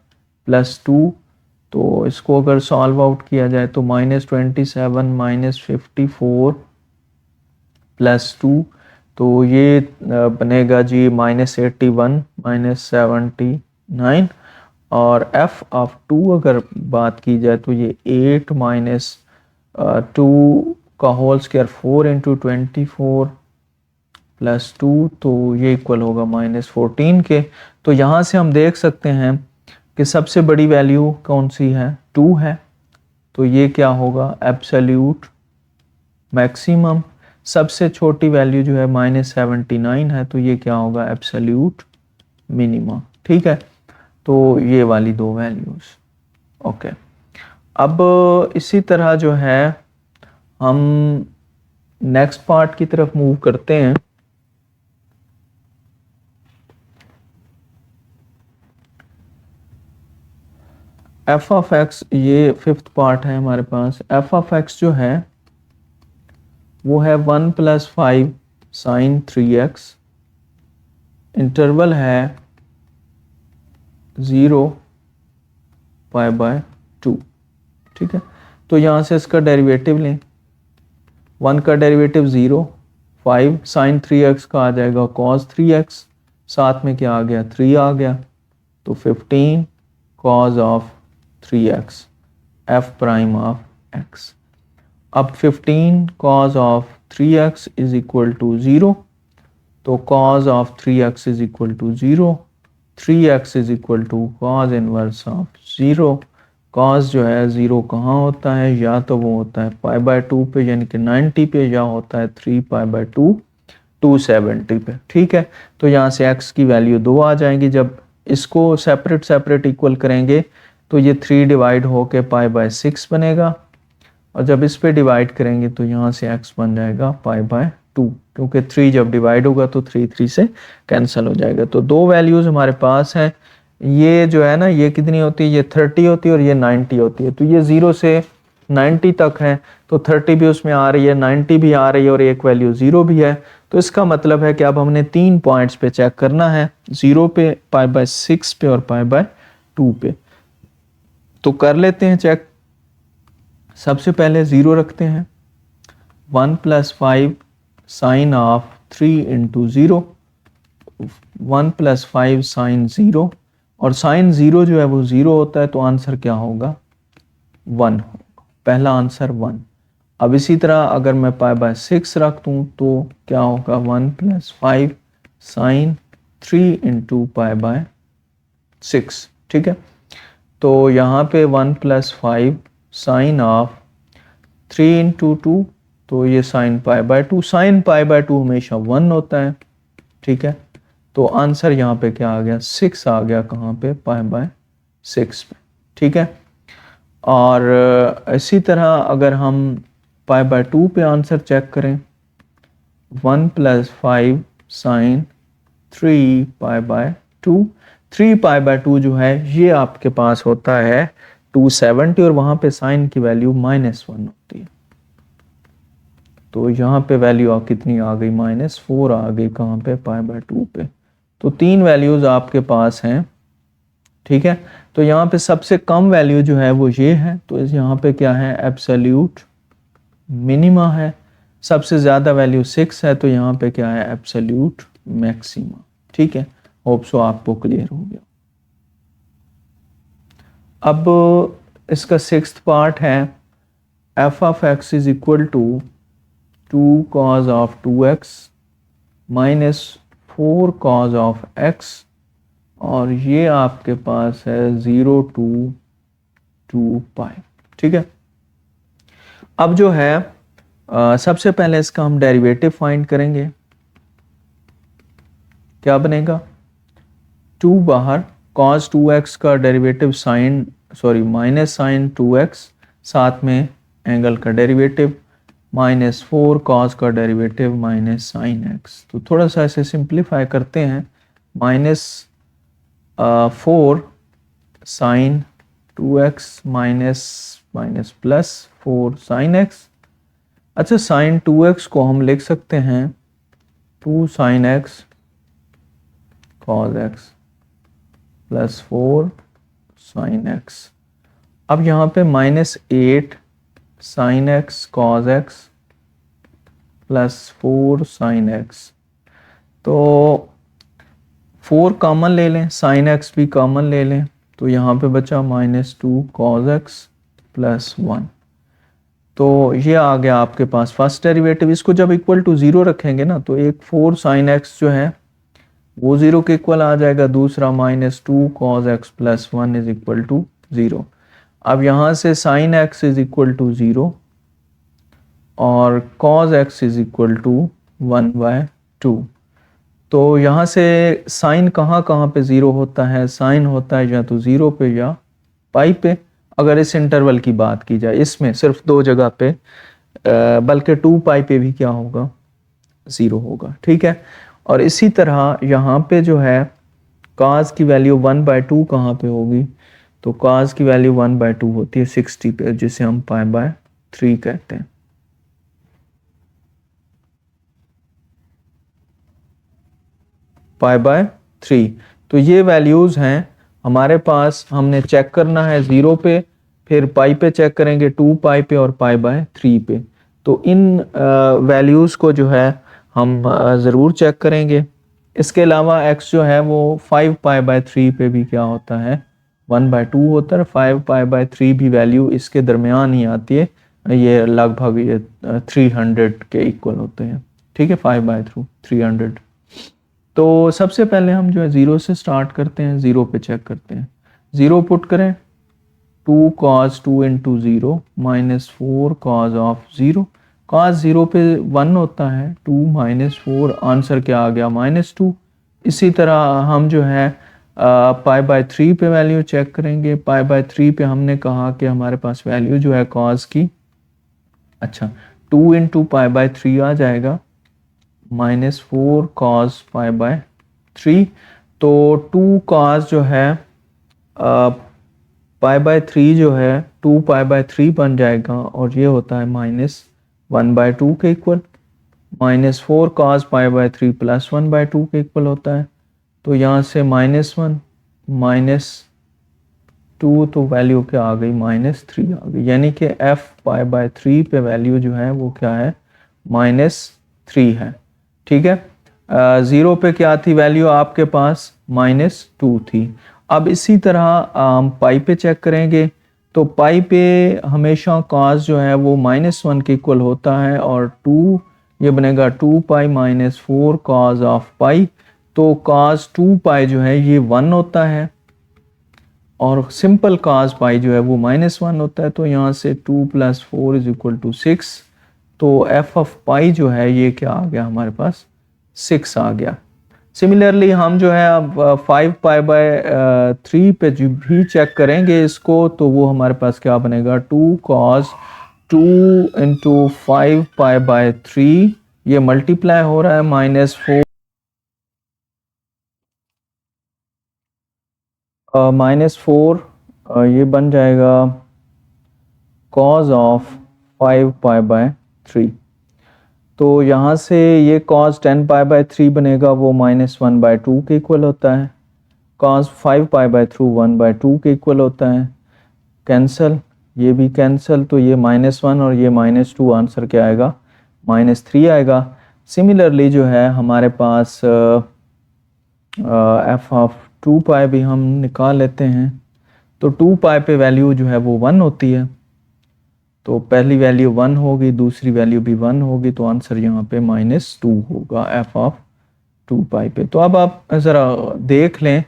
+2, तो इसको अगर सॉल्व आउट किया जाए तो -27 -54 +2, तो ये बनेगा जी -81 -79। और f ऑफ 2 अगर बात की जाए तो ये 8 - 2 का होल स्क्वायर 4 इंटू 24 प्लस 2, तो ये इक्वल होगा -14 के। तो यहाँ से हम देख सकते हैं कि सबसे बड़ी वैल्यू कौन सी है, 2 है, तो ये क्या होगा, एब्सोल्यूट मैक्सिमम। सबसे छोटी वैल्यू जो है -79 है, तो ये क्या होगा, एब्सोल्यूट मिनिमम। ठीक है, तो ये वाली दो वैल्यूज। ओके, अब इसी तरह जो है हम नेक्स्ट पार्ट की तरफ मूव करते हैं। एफ ऑफ एक्स, ये फिफ्थ पार्ट है हमारे पास। एफ ऑफ एक्स जो है वो है 1 + 5 sin 3x, इंटरवल है 0 π/2। ठीक है, तो यहाँ से इसका डेरिवेटिव लें, 1 का डेरिवेटिव 0, 5 sin 3x का आ जाएगा cos 3x, साथ में क्या आ गया, 3 आ गया, तो 15 cos of 3x f prime of x। अब 15 cos of 3x is equal to 0, तो cos of 3x is equal to 0, 3x is equal to cos inverse of 0। cos जो है 0 कहाँ होता है, या तो वो होता है π/2 पे यानी कि 90 पे, या होता है 3 π/2 270 पे। ठीक है, तो यहाँ से x की वैल्यू 2 आ जाएंगी। जब इसको सेपरेट सेपरेट इक्वल करेंगे तो ये 3 डिवाइड होके π/6 बनेगा, और जब इस पे डिवाइड करेंगे तो यहाँ से x बन जाएगा π/2, क्योंकि 3 जब डिवाइड होगा तो 3 से कैंसिल हो जाएगा। तो दो वैल्यूज हमारे पास हैं। ये जो है ना, ये कितनी होती है, ये 30 होती है और ये 90 होती है। तो ये 0 से 90 तक है, तो 30 भी उसमें आ रही है, 90 भी आ रही है, और एक वैल्यू 0 भी है। तो इसका मतलब है कि अब हमने 3 पॉइंट्स पे चेक करना है, 0 पे, π/6 पे और π/2 पे। तो कर लेते हैं चेक। सबसे पहले 0 रखते हैं, 1 + 5 sin ऑफ 3 × 0, 1 + 5 sin 0, और sin 0 जो है वो 0 होता है, तो आंसर क्या होगा, 1 होगा। पहला आंसर 1। अब इसी तरह अगर मैं π/6 रख दूँ तो क्या होगा, 1 + 5 sin 3 × π/6। ठीक है, तो यहाँ पे 1 + 5 sin ऑफ 3 × 2, तो ये sin π/2, sin π/2 हमेशा 1 होता है। ठीक है, तो आंसर यहाँ पे क्या आ गया, 6 आ गया, कहाँ पे, π/6 पे। ठीक है, और इसी तरह अगर हम π/2 पे आंसर चेक करें, 1 + 5 sin 3 π/2, 3 π/2 जो है ये आपके पास होता है 270, और वहाँ पे साइन की वैल्यू -1 होती है। तो यहाँ पे वैल्यू कितनी आ गई, -4 आ गई, कहाँ पे, π/2 पे। तो 3 वैल्यूज आपके पास हैं। ठीक है, तो यहाँ पे सबसे कम वैल्यू जो है वो ये है, तो यहाँ पे क्या है, एब्सोल्यूट मिनिमा है। सबसे ज़्यादा वैल्यू 6 है, तो यहाँ पे क्या है, एब्सोल्यूट मैक्सिमा। ठीक है, होप सो आपको क्लियर हो गया। अब इसका 6th पार्ट है, f of x is equal to 2 cos of 2x minus 4 cos of x, और ये आपके पास है 0 to 2π। ठीक है, अब जो है सबसे पहले इसका हम डेरिवेटिव फाइंड करेंगे। क्या बनेगा, 2 बाहर, cos 2x का डेरिवेटिव माइनस साइन 2x, साथ में एंगल का डेरिवेटिव, -4 cos का डेरिवेटिव माइनस साइन x। तो थोड़ा सा ऐसे सिंप्लीफाई करते हैं, -4 sin 2x minus plus 4 sin x। अच्छा, sin 2x को हम लिख सकते हैं 2 sin x cos x plus 4 sin x। अब यहाँ पे -8 sin x cos x plus 4 sin x। तो 4 कॉमन ले लें, sin x भी कॉमन ले लें, तो यहाँ पे बचा -2 cos x प्लस 1। तो ये आ गया आपके पास फर्स्ट डेरिवेटिव। इसको जब इक्वल टू 0 रखेंगे ना तो एक 4 sin x जो है वो 0 के इक्वल आ जाएगा, दूसरा -2 cos x + 1 is equal to 0। अब यहाँ से sin x is equal to 0 और cos x is equal to 1/2। तो यहाँ से साइन कहाँ कहाँ पे 0 होता है, साइन होता है या तो 0 पे या पाई पे। अगर इस इंटरवल की बात की जाए, इसमें सिर्फ 2 जगह पे, बल्कि 2 पाई पे भी क्या होगा, 0 होगा। ठीक है। और इसी तरह यहाँ पे जो है cos की वैल्यू 1/2 कहाँ पे होगी, तो cos की वैल्यू 1/2 होती है 60 पे, जिसे हम π/3 कहते हैं। π/3। तो ये वैल्यूज हैं हमारे पास, हमने चेक करना है 0 पे, फिर पाई पे चेक करेंगे 2 पाई पे और π/3 पे। तो इन वैल्यूज को जो है हम ज़रूर चेक करेंगे। इसके अलावा x जो है वो 5 π/3 पे भी क्या होता है, 1/2 होता है। 5 π/3 भी वैल्यू इसके दरमियान ही आती है, ये लगभग ये 300 के इक्वल होते हैं। ठीक है, 5/300। तो सबसे पहले हम जो है 0 से स्टार्ट करते हैं, 0 पे चेक करते हैं। 0 पुट करें, 2 cos 2 × 0 -4 cos of 0। cos 0 पे 1 होता है, 2 -4, आंसर क्या आ गया, -2। इसी तरह हम जो है π/3 पे वैल्यू चेक करेंगे। π/3 पे हमने कहा कि हमारे पास वैल्यू जो है cos की, अच्छा 2 × π/3 आ जाएगा, -4 cos π/3। तो 2 cos जो है π/3 जो है 2 π/3 बन जाएगा और ये होता है -1/2 के इक्वल। -4 cos π/3 + 1/2 के इक्वल होता है। तो यहाँ से -1 -2, तो वैल्यू क्या आ गई, -3 आ गई। यानी कि f π/3 पे वैल्यू जो है वो क्या है, -3 है। ठीक है। 0 पे क्या थी वैल्यू आपके पास, -2 थी। अब इसी तरह हम पाई पे चेक करेंगे। तो पाई पे हमेशा cos जो है वो -1 के इक्वल होता है और 2 ये बनेगा 2 पाई -4 cos ऑफ पाई। तो cos 2 पाई जो है ये 1 होता है और सिंपल cos पाई जो है वो -1 होता है। तो यहाँ से 2 + 4 = 6। तो f ऑफ पाई जो है ये क्या आ गया हमारे पास, 6 आ गया। सिमिलरली हम जो है अब 5 π/3 पे जो भी चेक करेंगे इसको, तो वो हमारे पास क्या बनेगा, 2 cos 2 × 5 π/3, ये मल्टीप्लाई हो रहा है -4 ये बन जाएगा cos ऑफ 5 π/3। तो यहाँ से ये cos 10 π/3 बनेगा, वो -1/2 के इक्वल होता है। cos 5 π/3 1/2 के इक्वल होता है। कैंसल, ये भी कैंसल, तो ये -1 और ये -2, आंसर क्या आएगा, -3 आएगा। सिमिलरली जो है हमारे पास f ऑफ 2 पाई भी हम निकाल लेते हैं। तो 2 पाई पे वैल्यू जो है वो 1 होती है, तो पहली वैल्यू 1 होगी, दूसरी वैल्यू भी 1 होगी, तो आंसर यहाँ पे -2 होगा f ऑफ 2 पाई पे। तो अब आप ज़रा देख लें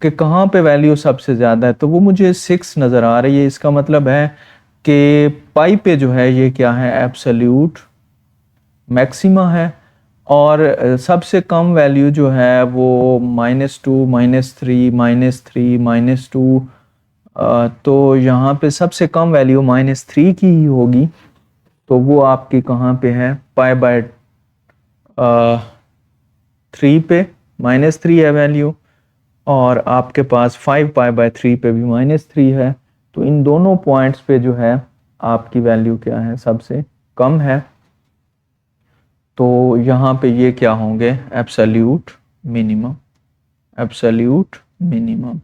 कि कहाँ पे वैल्यू सबसे ज़्यादा है, तो वो मुझे 6 नज़र आ रही है। इसका मतलब है कि पाई पे जो है ये क्या है, एब्सोल्यूट मैक्सिमा है। और सबसे कम वैल्यू जो है वो -2 -3 -2, तो यहाँ पे सबसे कम वैल्यू -3 की ही होगी। तो वो आपकी कहाँ पे है, π/3 पे -3 है वैल्यू, और आपके पास 5 π/3 पे भी -3 है। तो इन दोनों पॉइंट्स पे जो है आपकी वैल्यू क्या है, सबसे कम है। तो यहाँ पे ये क्या होंगे, absolute minimum, absolute minimum.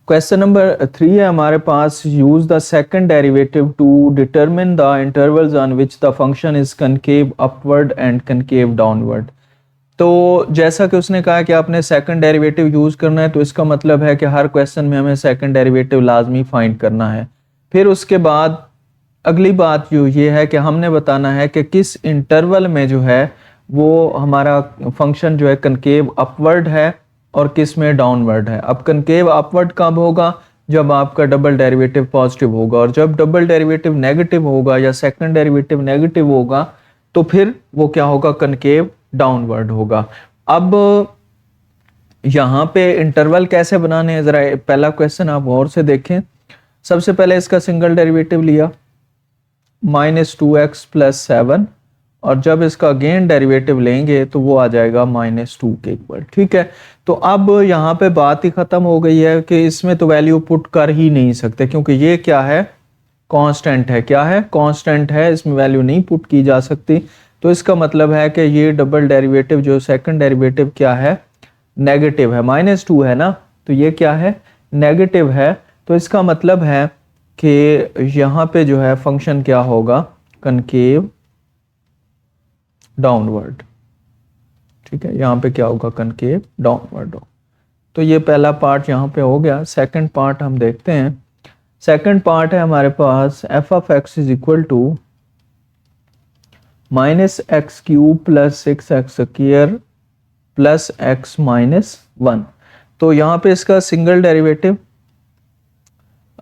Question number 3 है हमारे पास, use the second derivative to determine the intervals on which the function is concave upward and concave downward. तो जैसा कि उसने कहा कि आपने सेकंड डेरिवेटिव यूज करना है, तो इसका मतलब है कि हर क्वेश्चन में हमें सेकंड डेरिवेटिव लाजमी फाइंड करना है। फिर उसके बाद अगली बात जो ये है कि हमने बताना है कि किस इंटरवल में जो है वो हमारा फंक्शन जो है कनकेव अपवर्ड है और किस में डाउनवर्ड है। अब कनकेव अपवर्ड कब होगा? जब आपका डबल डेरिवेटिव पॉजिटिव होगा, और जब डबल डेरिवेटिव नेगेटिव होगा या सेकंड डेरिवेटिव नेगेटिव होगा तो फिर वो क्या होगा? कनकेव डाउनवर्ड होगा। अब यहाँ पे इंटरवल कैसे बनाने हैं, जरा पहला क्वेश्चन आप गौर से देखें। सबसे पहले इसका सिंगल डेरिवेटिव लिया -2x + 7, और जब इसका अगेन डेरिवेटिव लेंगे तो वो आ जाएगा -2 के इक्वल। ठीक है, तो अब यहाँ पे बात ही खत्म हो गई है कि इसमें तो वैल्यू पुट कर ही नहीं सकते, क्योंकि ये क्या है? कांस्टेंट है। क्या है? कांस्टेंट है, इसमें वैल्यू नहीं पुट की जा सकती। तो इसका मतलब है कि ये डबल डेरिवेटिव जो सेकंड डेरिवेटिव क्या है? नेगेटिव है। -2 है ना, तो ये क्या है? नेगेटिव है। तो इसका मतलब है कि यहाँ पे जो है फंक्शन क्या होगा? Concave downward. ठीक है, यहाँ पे क्या होगा? कनकेव डाउनवर्ड हो। तो ये पहला पार्ट यहाँ पे हो गया। सेकंड पार्ट हम देखते हैं। सेकंड पार्ट है हमारे पास f(x) = -x³ + 6x² + x - 1। तो यहाँ पे इसका सिंगल डेरिवेटिव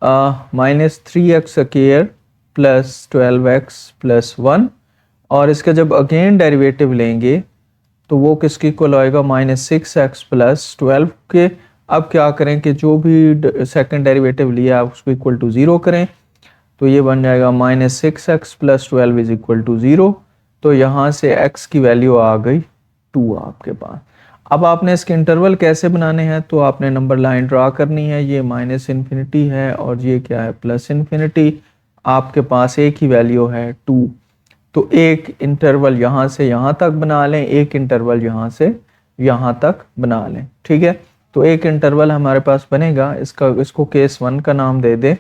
-3x² + 12x + 1, और इसका जब अगेन डेरिवेटिव लेंगे तो वो किसकी इक्वल आएगा? -6x + 12 के। अब क्या करें कि जो भी सेकंड डेरिवेटिव लिया उसको इक्वल टू 0 करें, तो ये बन जाएगा -6x + 12 = 0। तो यहाँ से x की वैल्यू आ गई 2 आपके पास। अब आपने इसके इंटरवल कैसे बनाने हैं? तो आपने नंबर लाइन ड्रा करनी है। ये -∞ है और ये क्या है? +∞। आपके पास एक ही वैल्यू है 2। तो एक इंटरवल यहाँ से यहाँ तक बना लें, एक इंटरवल यहाँ से यहाँ तक बना लें। ठीक है, तो एक इंटरवल हमारे पास बनेगा, इसको केस 1 का नाम दे दे,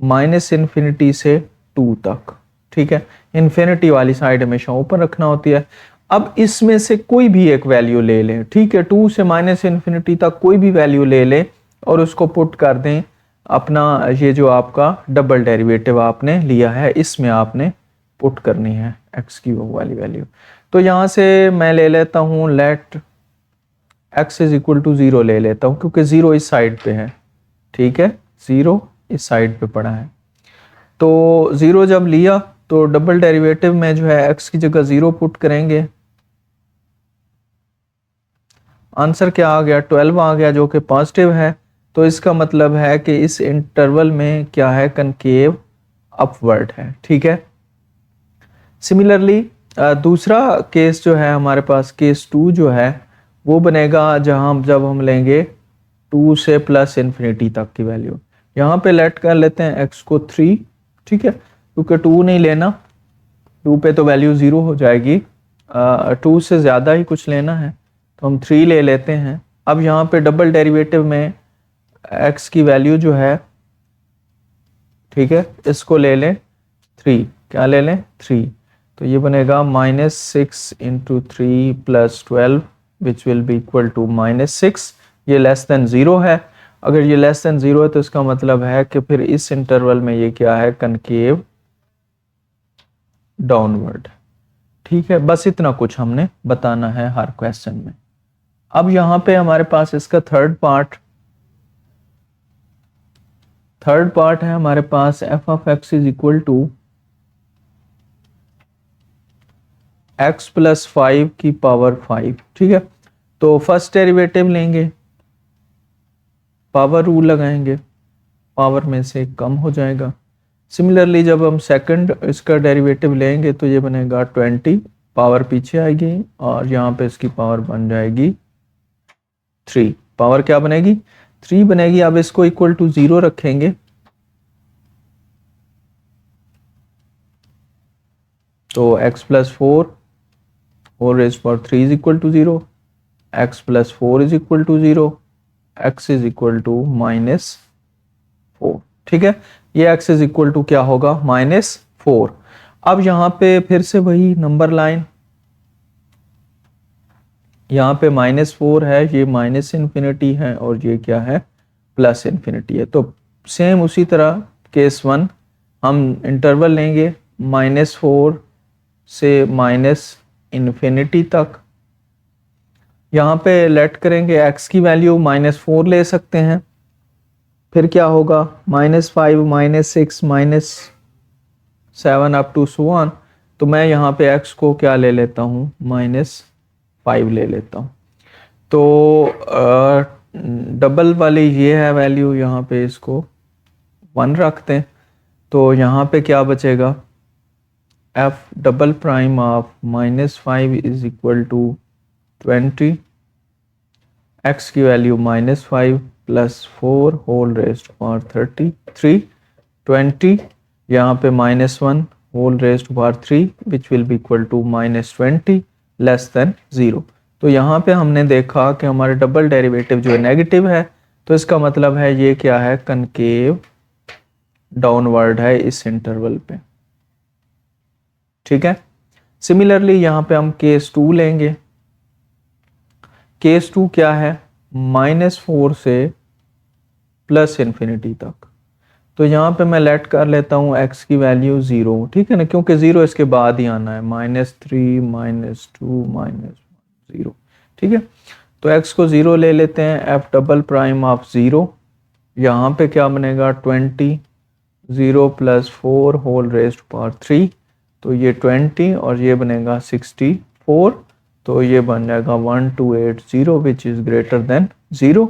-∞ से 2 तक। ठीक है, इन्फिनिटी वाली साइड हमेशा ओपन रखना होती है। अब इसमें से कोई भी एक वैल्यू ले लें। ठीक है, 2 से -∞ तक कोई भी वैल्यू ले लें और उसको पुट कर दें अपना ये जो आपका डबल डेरिवेटिव आपने लिया है इसमें आपने पुट करनी है x की वो वाली वैल्यू। तो यहाँ से मैं ले लेता हूँ लेट x = 0 ले लेता हूँ, क्योंकि 0 इस साइड पे है। ठीक है, 0 इस साइड पे पड़ा है। तो 0 जब लिया तो डबल डेरिवेटिव में जो है x की जगह 0 पुट करेंगे। आंसर क्या आ गया? 12 आ गया, जो कि पॉजिटिव है। तो इसका मतलब है कि इस इंटरवल में क्या है? कनकेव अपवर्ड है। ठीक है, सिमिलरली दूसरा केस जो है हमारे पास, केस 2 जो है वो बनेगा जब हम लेंगे 2 से +∞ तक की वैल्यू। यहाँ पे लेट कर लेते हैं x को 3। ठीक है, क्योंकि 2 नहीं लेना, 2 पे तो वैल्यू 0 हो जाएगी। 2 से ज़्यादा ही कुछ लेना है तो हम 3 ले लेते हैं। अब यहाँ पे डबल डेरिवेटिव में x की वैल्यू जो है, ठीक है, इसको ले लें 3। क्या ले लें? 3। तो ये बनेगा -6 × 3 + 12 which will be equal to -6। ये लेस देन 0 है। अगर ये लेस देन 0 है तो इसका मतलब है कि फिर इस इंटरवल में ये क्या है? Concave downward. ठीक है, बस इतना कुछ हमने बताना है हर क्वेश्चन में। अब यहाँ पे हमारे पास इसका थर्ड पार्ट है हमारे पास f(x) = x + 5 की पावर 5। ठीक है, तो फर्स्ट डेरिवेटिव लेंगे, पावर रूल लगाएंगे, पावर में से कम हो जाएगा। सिमिलरली जब हम सेकंड इसका डेरिवेटिव लेंगे तो ये बनेगा 20, पावर पीछे आएगी और यहाँ पे इसकी पावर बन जाएगी 3। पावर क्या बनेगी? 3 बनेगी। अब इसको इक्वल टू 0 रखेंगे तो x + 4 4 3 = 0, x + 4 = 0, x -4। ठीक है, ये x क्या होगा? -4। अब यहाँ पे फिर से वही नंबर लाइन यहाँ पे -4 है, ये -इन्फिनिटी है और ये क्या है, +इन्फिनिटी है। तो सेम उसी तरह केस 1 हम इंटरवल लेंगे -4 से -इन्फिनिटी तक। यहाँ पे लेट करेंगे x की वैल्यू -4 ले सकते हैं, फिर क्या होगा -5 -6 -7 अप टू सो ऑन। तो मैं यहाँ पे x को क्या ले लेता हूँ, -5 ले लेता हूँ। तो डबल वाली ये है वैल्यू, यहाँ पे इसको 1 रखते हैं। तो यहाँ पे क्या बचेगा, f double prime of -5 is equal to 20, x की वैल्यू -5 + 4 होल रेज्ड पावर 33, 20 यहाँ पे -1 whole raised power 3 which will be equal to -20 less than 0। तो यहाँ पे हमने देखा कि हमारे डबल डेरिवेटिव जो है नेगेटिव है, तो इसका मतलब है ये क्या है, कनकेव डाउनवर्ड है इस इंटरवल पे। ठीक है। सिमिलरली यहाँ पे हम केस 2 लेंगे। केस 2 क्या है, -4 से +इन्फिनिटी तक। तो यहाँ पे मैं लेट कर लेता हूँ x की वैल्यू 0, ठीक है ना, क्योंकि 0 इसके बाद ही आना है, -3 -2 -0, ठीक है। तो x को 0 ले लेते हैं, f डबल प्राइम ऑफ 0, यहाँ पे क्या बनेगा 20, 0 + 4 होल रेज्ड पावर 3, तो ये 20 और ये बनेगा 64, तो ये बन जाएगा 1280 विच इज़ ग्रेटर देन 0।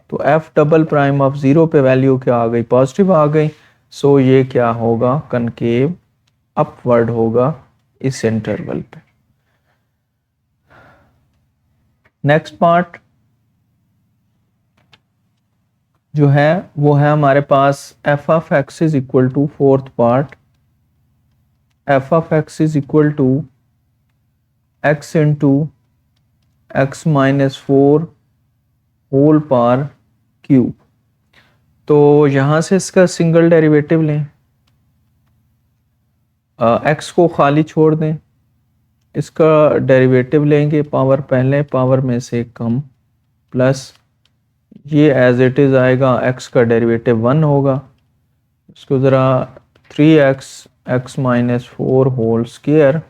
तो f डबल प्राइम ऑफ 0 पे वैल्यू क्या आ गई, पॉजिटिव आ गई। सो ये क्या होगा, कनकेव अपवर्ड होगा इस इंटरवल पे। नेक्स्ट पार्ट जो है वो है हमारे पास f of x is equal to, fourth part, f of x is equal to x into x -4 whole power cube. तो यहाँ से इसका सिंगल डेरिवेटिव लें, x को खाली छोड़ दें, इसका डेरिवेटिव लेंगे, पावर पहले पावर में से कम, प्लस ये एज इट इज़ आएगा, x का डेरिवेटिव 1 होगा। इसको ज़रा 3x x -4 whole square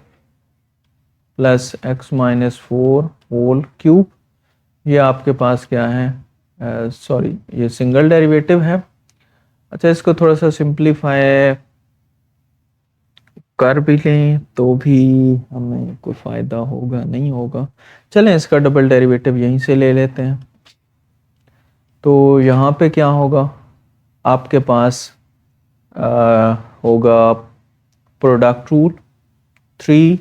plus x -4 whole cube, ये आपके पास क्या है, सॉरी ये सिंगल डेरिवेटिव है। अच्छा, इसको थोड़ा सा सिंप्लीफाई कर भी लें तो भी हमें कोई फ़ायदा होगा नहीं होगा, चलें इसका डबल डेरिवेटिव यहीं से ले लेते हैं। तो यहाँ पे क्या होगा, आपके पास होगा प्रोडक्ट रूल, 3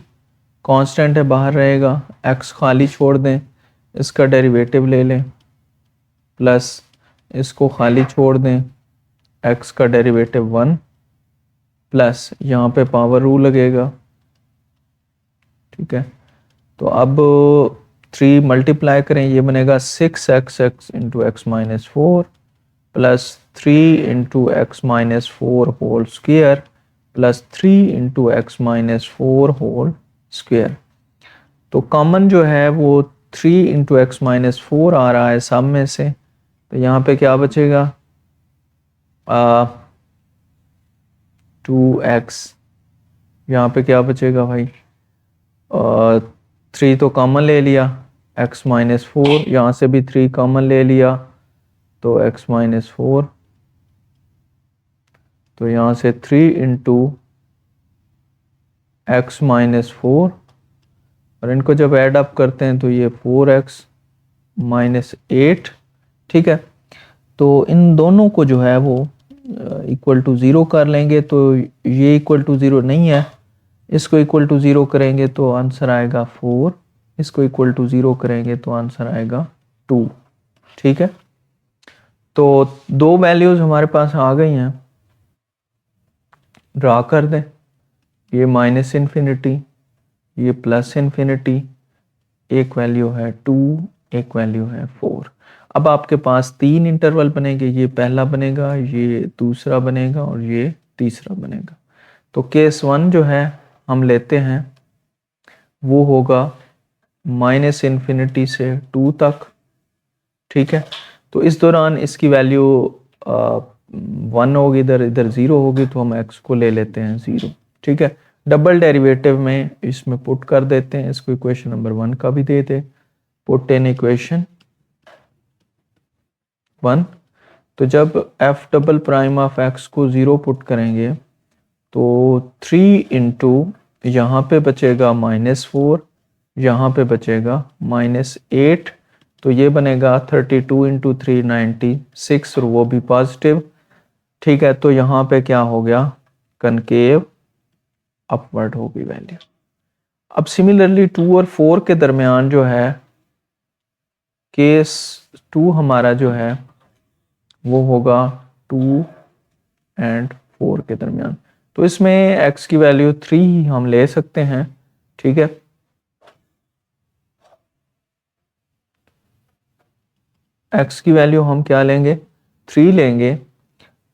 कांस्टेंट है बाहर रहेगा, x खाली छोड़ दें, इसका डेरिवेटिव ले लें, प्लस इसको खाली छोड़ दें, x का डेरिवेटिव 1, प्लस यहाँ पे पावर रूल लगेगा, ठीक है। तो अब 3 मल्टीप्लाई करें, ये बनेगा 6x into x -4 plus 3 into x -4 whole square plus 3 into x -4 whole square. तो कॉमन जो है वो 3 इंटू x -4 आ रहा है सब में से, तो यहाँ पे क्या बचेगा, 2x, यहाँ पे क्या बचेगा भाई, 3 तो कॉमन ले लिया, x -4, यहाँ से भी 3 कॉमन ले लिया, तो x -4, तो यहाँ से 3 इंटू x -4, और इनको जब ऐड अप करते हैं तो ये 4x -8, ठीक है। तो इन दोनों को जो है वो इक्वल टू 0 कर लेंगे, तो ये इक्वल टू 0 नहीं है, इसको इक्वल टू 0 करेंगे तो आंसर आएगा 4, इसको इक्वल टू 0 करेंगे तो आंसर आएगा 2, ठीक है। तो 2 वैल्यूज हमारे पास आ गई हैं, ड्रा कर दें, ये -इन्फिनिटी, ये +इन्फिनिटी, एक वैल्यू है 2, एक वैल्यू है 4। अब आपके पास 3 इंटरवल बनेंगे, ये पहला बनेगा, ये दूसरा बनेगा और ये तीसरा बनेगा। तो केस 1 जो है हम लेते हैं वो होगा माइनस इन्फिनिटी से 2 तक, ठीक है। तो इस दौरान इसकी वैल्यू 1 होगी, इधर इधर 0 होगी, तो हम x को ले लेते हैं 0, ठीक है। डबल डेरिवेटिव में इसमें पुट कर देते हैं, इसको इक्वेशन नंबर 1 का भी दे दे, पुट इन इक्वेशन 1। तो जब f double prime of x को 0 पुट करेंगे तो 3 इंटू यहाँ पे बचेगा -4, यहाँ पे बचेगा -8, तो ये बनेगा 32 इंटू 3 96, और वो भी पॉजिटिव, ठीक है। तो यहाँ पे क्या हो गया, कनकेव अपवर्ड होगी वैल्यू। अब सिमिलरली 2 और 4 के दरमियान जो है, केस 2 हमारा जो है वो होगा 2 एंड 4 के दरमियान। तो इसमें x की वैल्यू 3 ही हम ले सकते हैं, ठीक है। x की वैल्यू हम क्या लेंगे, 3 लेंगे,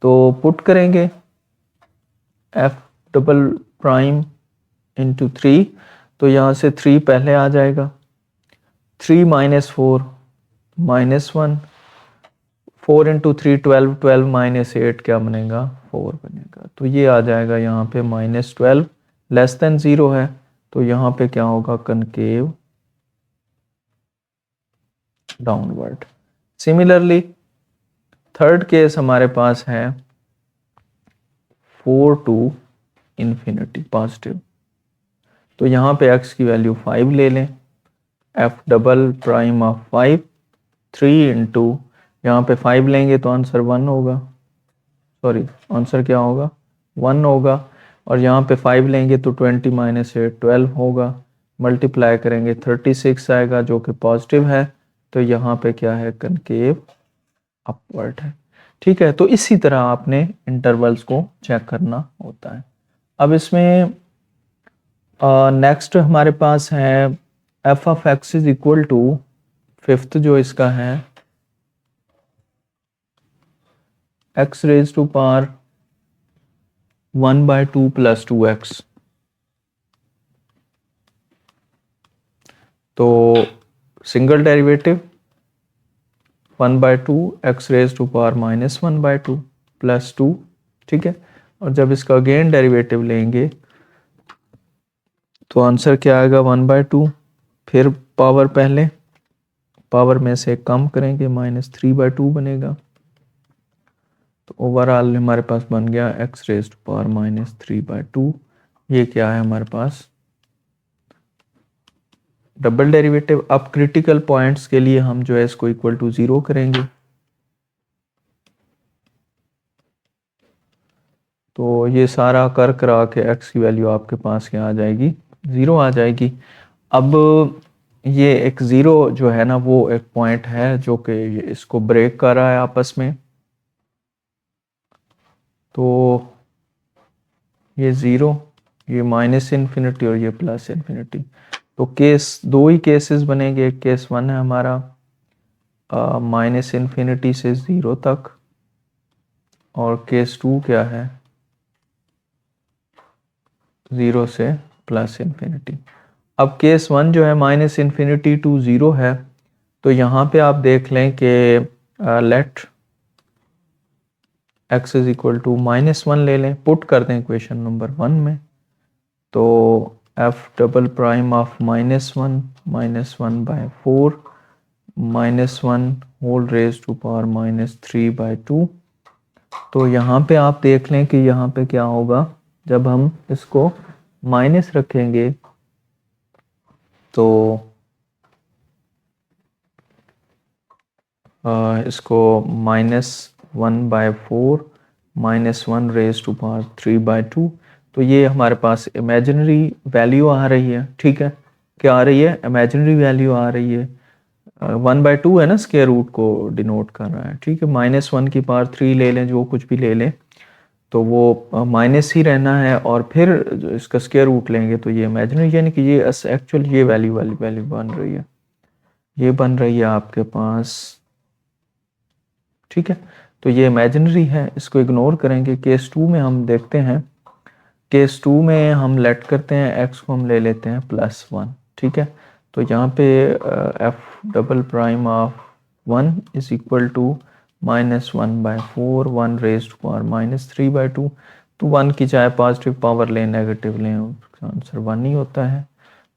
तो पुट करेंगे f डबल प्राइम इंटू 3, तो यहाँ से 3 पहले आ जाएगा, 3 माइनस 4 -1, 4 इंटू 3 12, 12 माइनस 8 क्या बनेगा, 4 बनेगा। तो ये आ जाएगा यहाँ पे -12 लेस देन 0 है, तो यहाँ पे क्या होगा, concave downward. Similarly third case हमारे पास है 4 टू इन्फिनिटी पॉजिटिव, तो यहाँ पे x की वैल्यू 5 ले लें, f double prime of 5, 3 into यहाँ पे 5 लेंगे तो आंसर 1 होगा, सॉरी आंसर क्या होगा, 1 होगा, और यहाँ पे 5 लेंगे तो 20 माइनस 8 12 होगा, मल्टीप्लाई करेंगे 36 आएगा जो कि पॉजिटिव है, तो यहाँ पे क्या है, कनकेव अपवर्ड है, ठीक है। तो इसी तरह आपने इंटरवल्स को चेक करना होता है। अब इसमें नेक्स्ट हमारे पास है f of x is equal to, fifth जो इसका है x raise to power 1/2 plus 2x। तो single derivative 1/2 x raise to power -1/2 plus 2, ठीक है। और जब इसका अगेन डेरिवेटिव लेंगे तो आंसर क्या आएगा, 1/2, फिर पावर पहले पावर में से कम करेंगे -3/2 बनेगा, तो ओवरऑल हमारे पास बन गया x रेज टू पावर -3/2। ये क्या है हमारे पास, डबल डेरिवेटिव। अब क्रिटिकल पॉइंट्स के लिए हम जो है इसको इक्वल टू 0 करेंगे, तो ये सारा कर करा के x की वैल्यू आपके पास क्या आ जाएगी, 0 आ जाएगी। अब ये एक 0 जो है ना, वो एक पॉइंट है जो कि इसको ब्रेक कर रहा है आपस में, तो ये 0, ये -इन्फिनिटी और ये +इन्फिनिटी। तो केस 2 ही केसेस बनेंगे, एक केस 1 है हमारा -इन्फिनिटी से 0 तक, और केस 2 क्या है, 0 से +इन्फिनिटी। अब केस 1 जो है -इन्फिनिटी टू 0 है, तो यहाँ पे आप देख लें कि let x is equal to -1 ले लें, पुट कर दें इक्वेशन नंबर 1 में, तो f double prime of -1 -1/4 -1 whole raise to power -3/2। तो यहाँ पे आप देख लें कि यहाँ पे क्या होगा, जब हम इसको माइनस रखेंगे तो इसको -1/4 -1 रेज टू पावर 3/2, तो ये हमारे पास इमेजिनरी वैल्यू आ रही है, ठीक है। क्या आ रही है, इमेजिनरी वैल्यू आ रही है, 1/2 है ना, स्क्वायर रूट को डिनोट कर रहा है, ठीक है। -1 की पावर 3 ले लें, जो कुछ भी ले लें, तो वो माइनस ही रहना है, और फिर इसका स्क्वायर रूट लेंगे तो ये इमेजिनरी, यानी कि ये एक्चुअल ये वैल्यू वाली वैल्यू बन रही है, ये बन रही है आपके पास, ठीक है। तो ये इमेजिनरी है, इसको इग्नोर करेंगे। केस 2 में हम देखते हैं, केस 2 में हम लेट करते हैं x को हम ले लेते हैं +1, ठीक है। तो यहाँ पे f double prime of 1 is equal to -1/4, 1 raised to power -3/2। तो 1 की चाहे पॉजिटिव पावर लें नेगेटिव लें, उसका आंसर 1 ही होता है।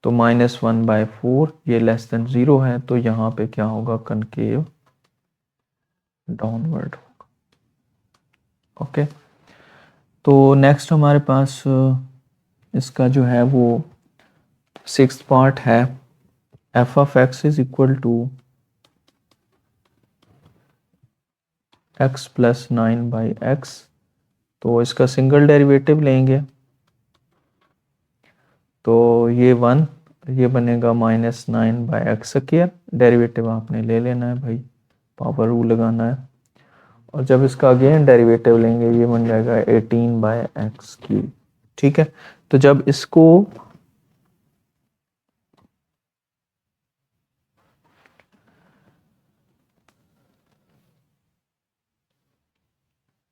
तो -1/4 ये लेस देन 0 है, तो यहाँ पे क्या होगा, कनकेव डाउनवर्ड होगा। ओके, तो नेक्स्ट हमारे पास इसका जो है वो 6th पार्ट है, f of x is equal to x plus 9/x। तो इसका सिंगल डेरिवेटिव लेंगे तो ये 1, ये बनेगा -9/x²। डेरिवेटिव आपने ले लेना है भाई, पावर रूल लगाना है। और जब इसका अगेन डेरिवेटिव लेंगे ये बन जाएगा 18/x³। ठीक है, तो जब इसको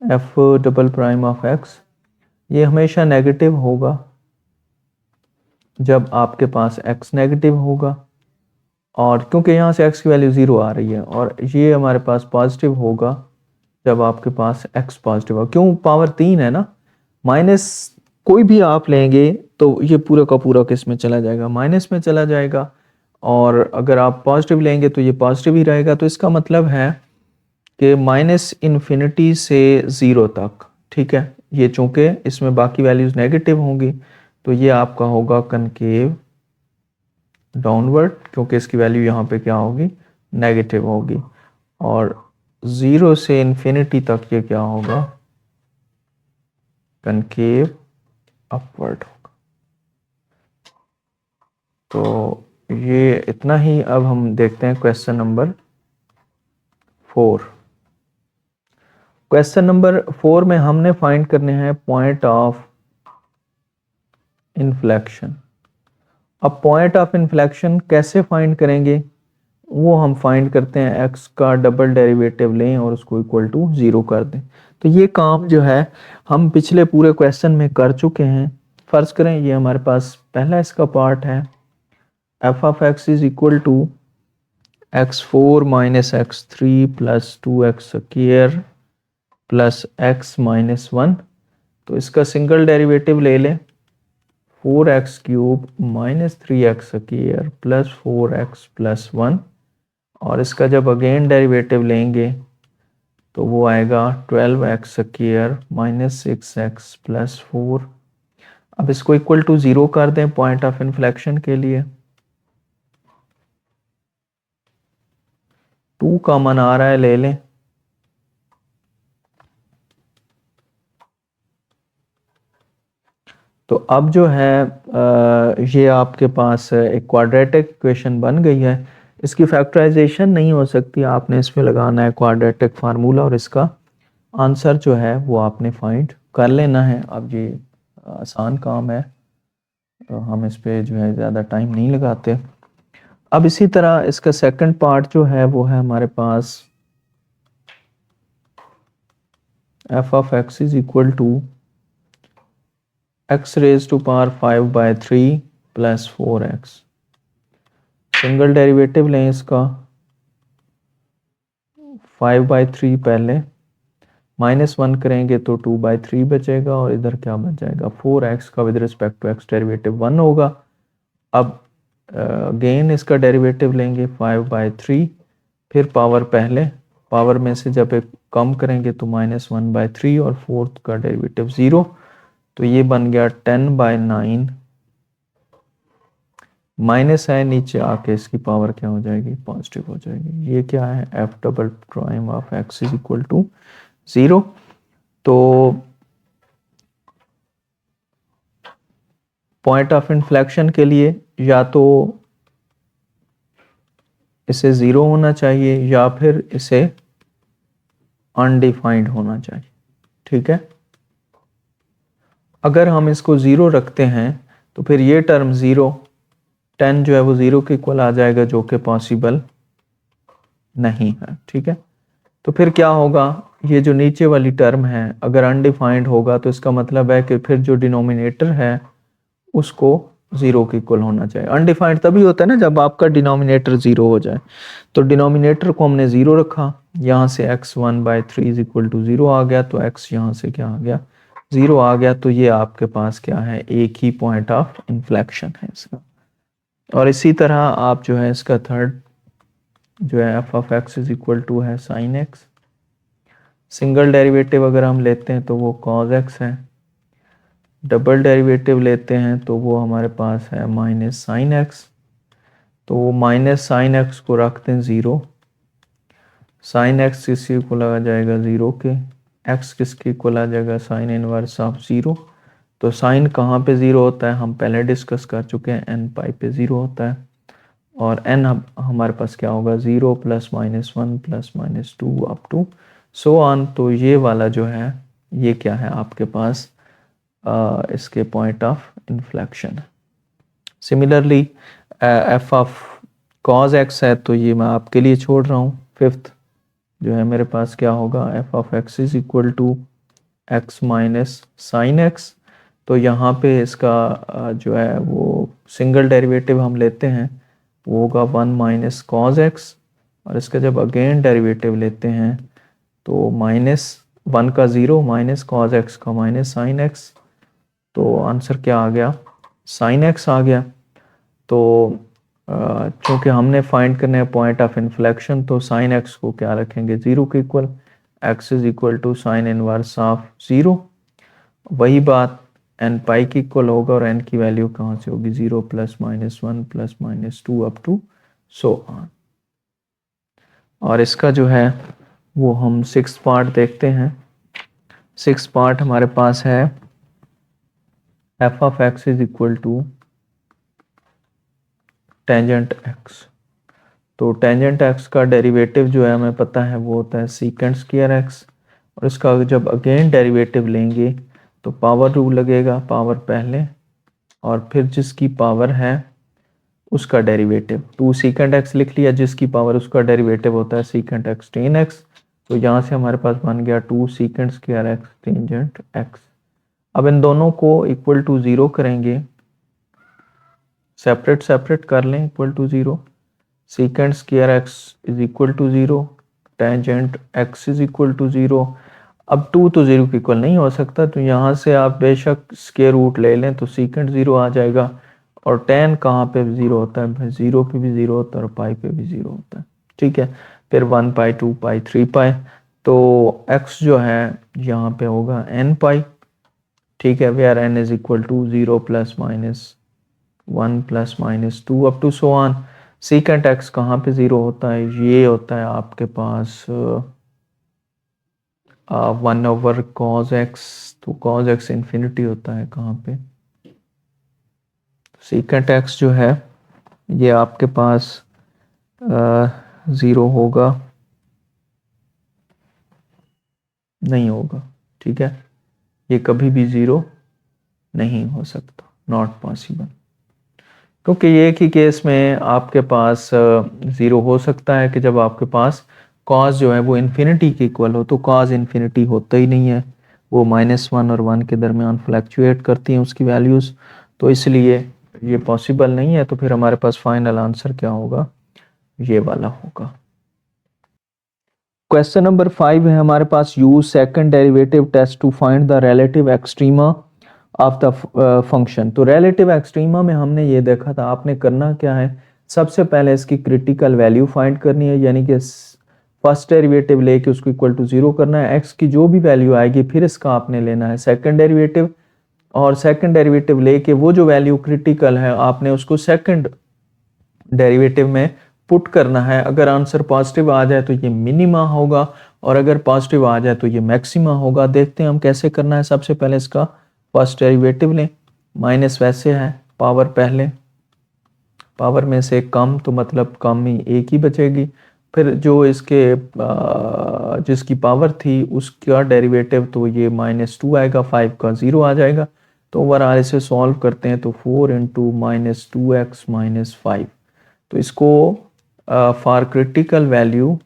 F double prime of x, ये हमेशा नेगेटिव होगा जब आपके पास x नेगेटिव होगा, और क्योंकि यहाँ से x की वैल्यू 0 आ रही है, और ये हमारे पास पॉजिटिव होगा जब आपके पास x पॉजिटिव होगा। क्यों, पावर 3 है ना, माइनस कोई भी आप लेंगे तो ये पूरा का पूरा किस में चला जाएगा, माइनस में चला जाएगा। और अगर आप पॉजिटिव लेंगे तो ये पॉजिटिव ही रहेगा। तो इसका मतलब है कि -∞ से 0 तक, ठीक है, ये चूंकि इसमें बाकी वैल्यूज नेगेटिव होंगी तो ये आपका होगा कनकेव डाउनवर्ड, क्योंकि इसकी वैल्यू यहाँ पे क्या होगी, नेगेटिव होगी। और 0 से इन्फिनिटी तक ये क्या होगा, कनकेव अपवर्ड होगा। तो ये इतना ही। अब हम देखते हैं क्वेश्चन नंबर 4। क्वेश्चन नंबर 4 में हमने फाइंड करने हैं पॉइंट ऑफ इन्फ्लेक्शन। अब पॉइंट ऑफ इन्फ्लेक्शन कैसे फाइंड करेंगे, वो हम फाइंड करते हैं x का डबल डेरिवेटिव लें और उसको इक्वल टू 0 कर दें। तो ये काम जो है हम पिछले पूरे क्वेश्चन में कर चुके हैं। फर्ज करें ये हमारे पास पहला इसका पार्ट है, f of x is equal to x4 - x3 plus 2x² plus x - 1। तो इसका सिंगल डेरिवेटिव ले लें, 4x³ - 3x² plus 4x plus 1। और इसका जब अगेन डेरिवेटिव लेंगे तो वो आएगा 12x² - 6x प्लस 4। अब इसको इक्वल टू 0 कर दें पॉइंट ऑफ इन्फ्लेक्शन के लिए। 2 कॉमन आ रहा है, ले लें। तो अब जो है ये आपके पास एक क्वाड्रेटिक इक्वेशन बन गई है। इसकी फैक्टराइजेशन नहीं हो सकती, आपने इसमें लगाना है क्वाड्रेटिक फार्मूला और इसका आंसर जो है वो आपने फाइंड कर लेना है। अब ये आसान काम है, तो हम इस पे जो है ज़्यादा टाइम नहीं लगाते। अब इसी तरह इसका सेकंड पार्ट जो है वो है हमारे पास f of x is equal to x raise to power 5/3 plus 4x। Single derivative लें इसका, 5/3 पहले, -1 करेंगे तो 2/3 बचेगा, और इधर क्या बच जाएगा, 4x का with respect to x derivative 1 होगा। अब अगेन इसका डेरिवेटिव लेंगे 5/3, फिर पावर पहले, पावर में से जब एक कम करेंगे तो -1/3 और फोर्थ का डेरिवेटिव 0। तो ये बन गया 10/9, माइनस है नीचे आके इसकी पावर क्या हो जाएगी, पॉजिटिव हो जाएगी। ये क्या है, f double prime of x is equal to 0। तो पॉइंट ऑफ इन्फ्लेक्शन के लिए या तो इसे 0 होना चाहिए या फिर इसे अनडिफाइंड होना चाहिए। ठीक है, अगर हम इसको 0 रखते हैं तो फिर ये टर्म 0, 10 जो है वो 0 के इक्वल आ जाएगा, जो कि पॉसिबल नहीं है। ठीक है, तो फिर क्या होगा, ये जो नीचे वाली टर्म है अगर अनडिफाइंड होगा तो इसका मतलब है कि फिर जो डिनोमिनेटर है उसको जीरो के इक्वल होना चाहिए। अनडिफाइंड तभी होता है ना जब आपका डिनोमिनेटर जीरो हो जाए। तो डिनोमिनेटर को हमने जीरो रखा, यहाँ से x1/3 is equal to zero आ गया, तो x यहाँ से क्या आ गया, जीरो आ गया। तो ये आपके पास क्या है, एक ही पॉइंट ऑफ इन्फ्लेक्शन है इसका। और इसी तरह आप जो है इसका थर्ड जो है f of x is equal to है साइन एक्स। सिंगल डेरिवेटिव अगर हम लेते हैं तो वो कॉज एक्स है, डबल डेरिवेटिव लेते हैं तो वो हमारे पास है माइनस साइन एक्स। तो वो माइनस साइन एक्स को रखते हैं ज़ीरो, साइन एक्स किसके इक्वल आ जाएगा ज़ीरो के, एक्स किसके इक्वल आ जाएगा साइन इनवर्स ऑफ ज़ीरो। तो साइन कहाँ पे ज़ीरो होता है हम पहले डिस्कस कर चुके हैं, एन पाई पे ज़ीरो होता है। और एन हमारे पास क्या होगा, zero plus minus one plus minus two up to so on. तो ये वाला जो है ये क्या है आपके पास इसके point of inflection. Similarly F of cause x है तो ये मैं आपके लिए छोड़ रहा हूँ। फिफ्थ जो है मेरे पास क्या होगा, f of x is equal to x minus sine x. तो यहाँ पे इसका जो है वो सिंगल डेरिवेटिव हम लेते हैं वो होगा वन माइनस कॉज एक्स, और इसका जब अगेन डेरिवेटिव लेते हैं तो माइनस वन का ज़ीरो माइनस कॉज एक्स का माइनस साइन एक्स। तो आंसर क्या आ गया, साइन एक्स आ गया। तो चूँकि हमने फाइंड करना है पॉइंट ऑफ इन्फ्लेक्शन तो साइन एक्स को क्या रखेंगे, ज़ीरो के equal, x is equal to sine inverse of zero. वही बात एन पाई की इक्वल होगा, और एन की वैल्यू कहाँ से होगी, zero plus minus one plus minus two up to so on. और इसका जो है वो हम सिक्स पार्ट देखते हैं। सिक्स पार्ट हमारे पास है f of x is equal to tangent x. तो टेंजेंट एक्स का डेरिवेटिव जो है हमें पता है वो होता है सीकेंट स्क्वायर एक्स, और इसका जब अगेन डेरिवेटिव लेंगे तो पावर रूल लगेगा, पावर पहले और फिर जिसकी पावर है उसका डेरिवेटिव। टू सीकेंट एक्स लिख लिया, जिसकी पावर उसका डेरिवेटिव होता है सीकेंट एक्स टेन एक्स। तो यहाँ से हमारे पास बन गया two secant square x tangent x. अब इन दोनों को इक्वल टू ज़ीरो करेंगे, सेपरेट सेपरेट कर लें, equal to zero, secant square x is equal to zero, tangent x is equal to zero. अब टू तो ज़ीरो के इक्वल नहीं हो सकता, तो यहाँ से आप बेशक स्क्वायर रूट ले लें तो सीकेंट ज़ीरो आ जाएगा। और टेन कहाँ पे ज़ीरो होता है, ज़ीरो पे भी ज़ीरो होता है और पाई पे भी ज़ीरो होता है, ठीक है। फिर one pi, two pi, three pi, तो एक्स जो है यहाँ पे होगा एन पाई, ठीक है, where n is equal to zero plus minus one plus minus two up to so on. Secant x कहाँ पे ज़ीरो होता है, ये होता है आपके पास वन ओवर कॉज एक्स। तो कॉज एक्स इन्फिनिटी होता है कहाँ पे, सीकेंट एक्स जो है ये आपके पास ज़ीरो होगा, नहीं होगा, ठीक है, ये कभी भी ज़ीरो नहीं हो सकता, नॉट पॉसिबल। क्योंकि ये एक ही केस में आपके पास ज़ीरो हो सकता है कि जब आपके पास कॉज जो है वो इन्फिनिटी के इक्वल हो। तो कॉज इन्फिनिटी होता ही नहीं है, वो माइनस वन और वन के दरमियान फ्लैक्चुएट करती हैं उसकी वैल्यूज़, तो इसलिए ये पॉसिबल नहीं है। तो फिर हमारे पास फाइनल आंसर क्या होगा, ये वाला होगा। क्वेश्चन नंबर 5 है हमारे पास, use second derivative test to find the relative extrema of the function. तो रिलेटिव एक्सट्रीमा में हमने ये देखा था, आपने करना क्या है, सबसे पहले इसकी क्रिटिकल वैल्यू फाइंड करनी है, यानी कि फर्स्ट डेरिवेटिव लेके उसको इक्वल टू जीरो करना है, एक्स की जो भी वैल्यू आएगी फिर इसका आपने लेना है सेकंड डेरिवेटिव, और सेकंड डेरिवेटिव लेके वो जो वैल्यू क्रिटिकल है आपने उसको सेकंड डेरिवेटिव में पुट करना है। अगर आंसर पॉजिटिव आ जाए तो ये मिनिमा होगा, और अगर पॉजिटिव आ जाए तो ये मैक्सिमा होगा। देखते हैं हम कैसे करना है। सबसे पहले इसका फर्स्ट डेरिवेटिव लें, माइनस वैसे है, पावर पहले, पावर में से कम तो मतलब कम ही एक ही बचेगी, फिर जो इसके जिसकी पावर थी उसका डेरिवेटिव तो ये माइनस टू आएगा, फाइव का ज़ीरो आ जाएगा। तो ओवरऑल इसे सॉल्व करते हैं तो four into minus two x minus five. तो इसको for critical value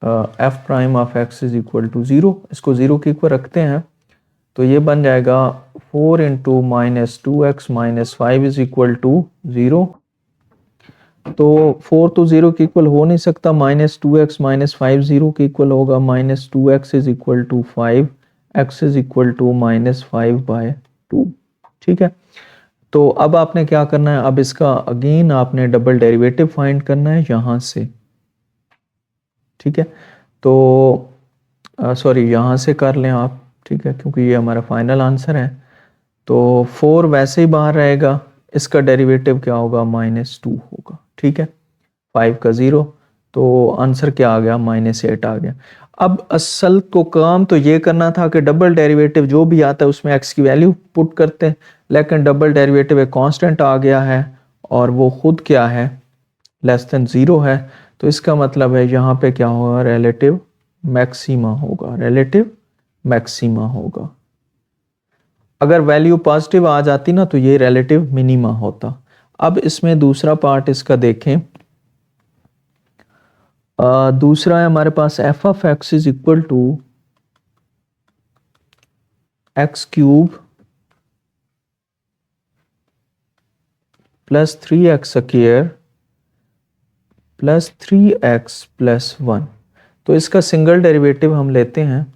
f prime of x is equal to zero, इसको ज़ीरो के इक्वल रखते हैं। तो ये बन जाएगा 4 into minus 2x minus 5 is equal to 0। तो 4 तो 0 के इक्वल हो नहीं सकता, माइनस 2x माइनस 5 0 के इक्वल होगा, minus 2x is equal to 5, x is equal to minus 5/2। ठीक है, तो अब आपने क्या करना है, अब इसका अगेन आपने डबल डेरिवेटिव फाइंड करना है यहाँ से। ठीक है, तो सॉरी यहाँ से कर लें आप, ठीक है, क्योंकि ये हमारा फाइनल आंसर है। तो 4 वैसे ही बाहर रहेगा, इसका डेरिवेटिव क्या होगा, -2 होगा। ठीक है, 5 का 0, तो आंसर क्या आ गया, -8 आ गया। अब असल तो काम तो ये करना था कि डबल डेरिवेटिव जो भी आता है उसमें x की वैल्यू पुट करते हैं, लेकिन डबल डेरिवेटिव एक कांस्टेंट आ गया है और वो खुद क्या है, <0 है। तो इसका मतलब है यहाँ पे क्या होगा, रिलेटिव मैक्सिमा होगा, रिलेटिव मैक्सिमा होगा। अगर वैल्यू पॉजिटिव आ जाती ना तो ये रिलेटिव मिनिमा होता। अब इसमें दूसरा पार्ट इसका देखें, दूसरा है हमारे पास f of x is equal to x cube plus 3x square plus 3x plus 1। तो इसका सिंगल डेरिवेटिव हम लेते हैं,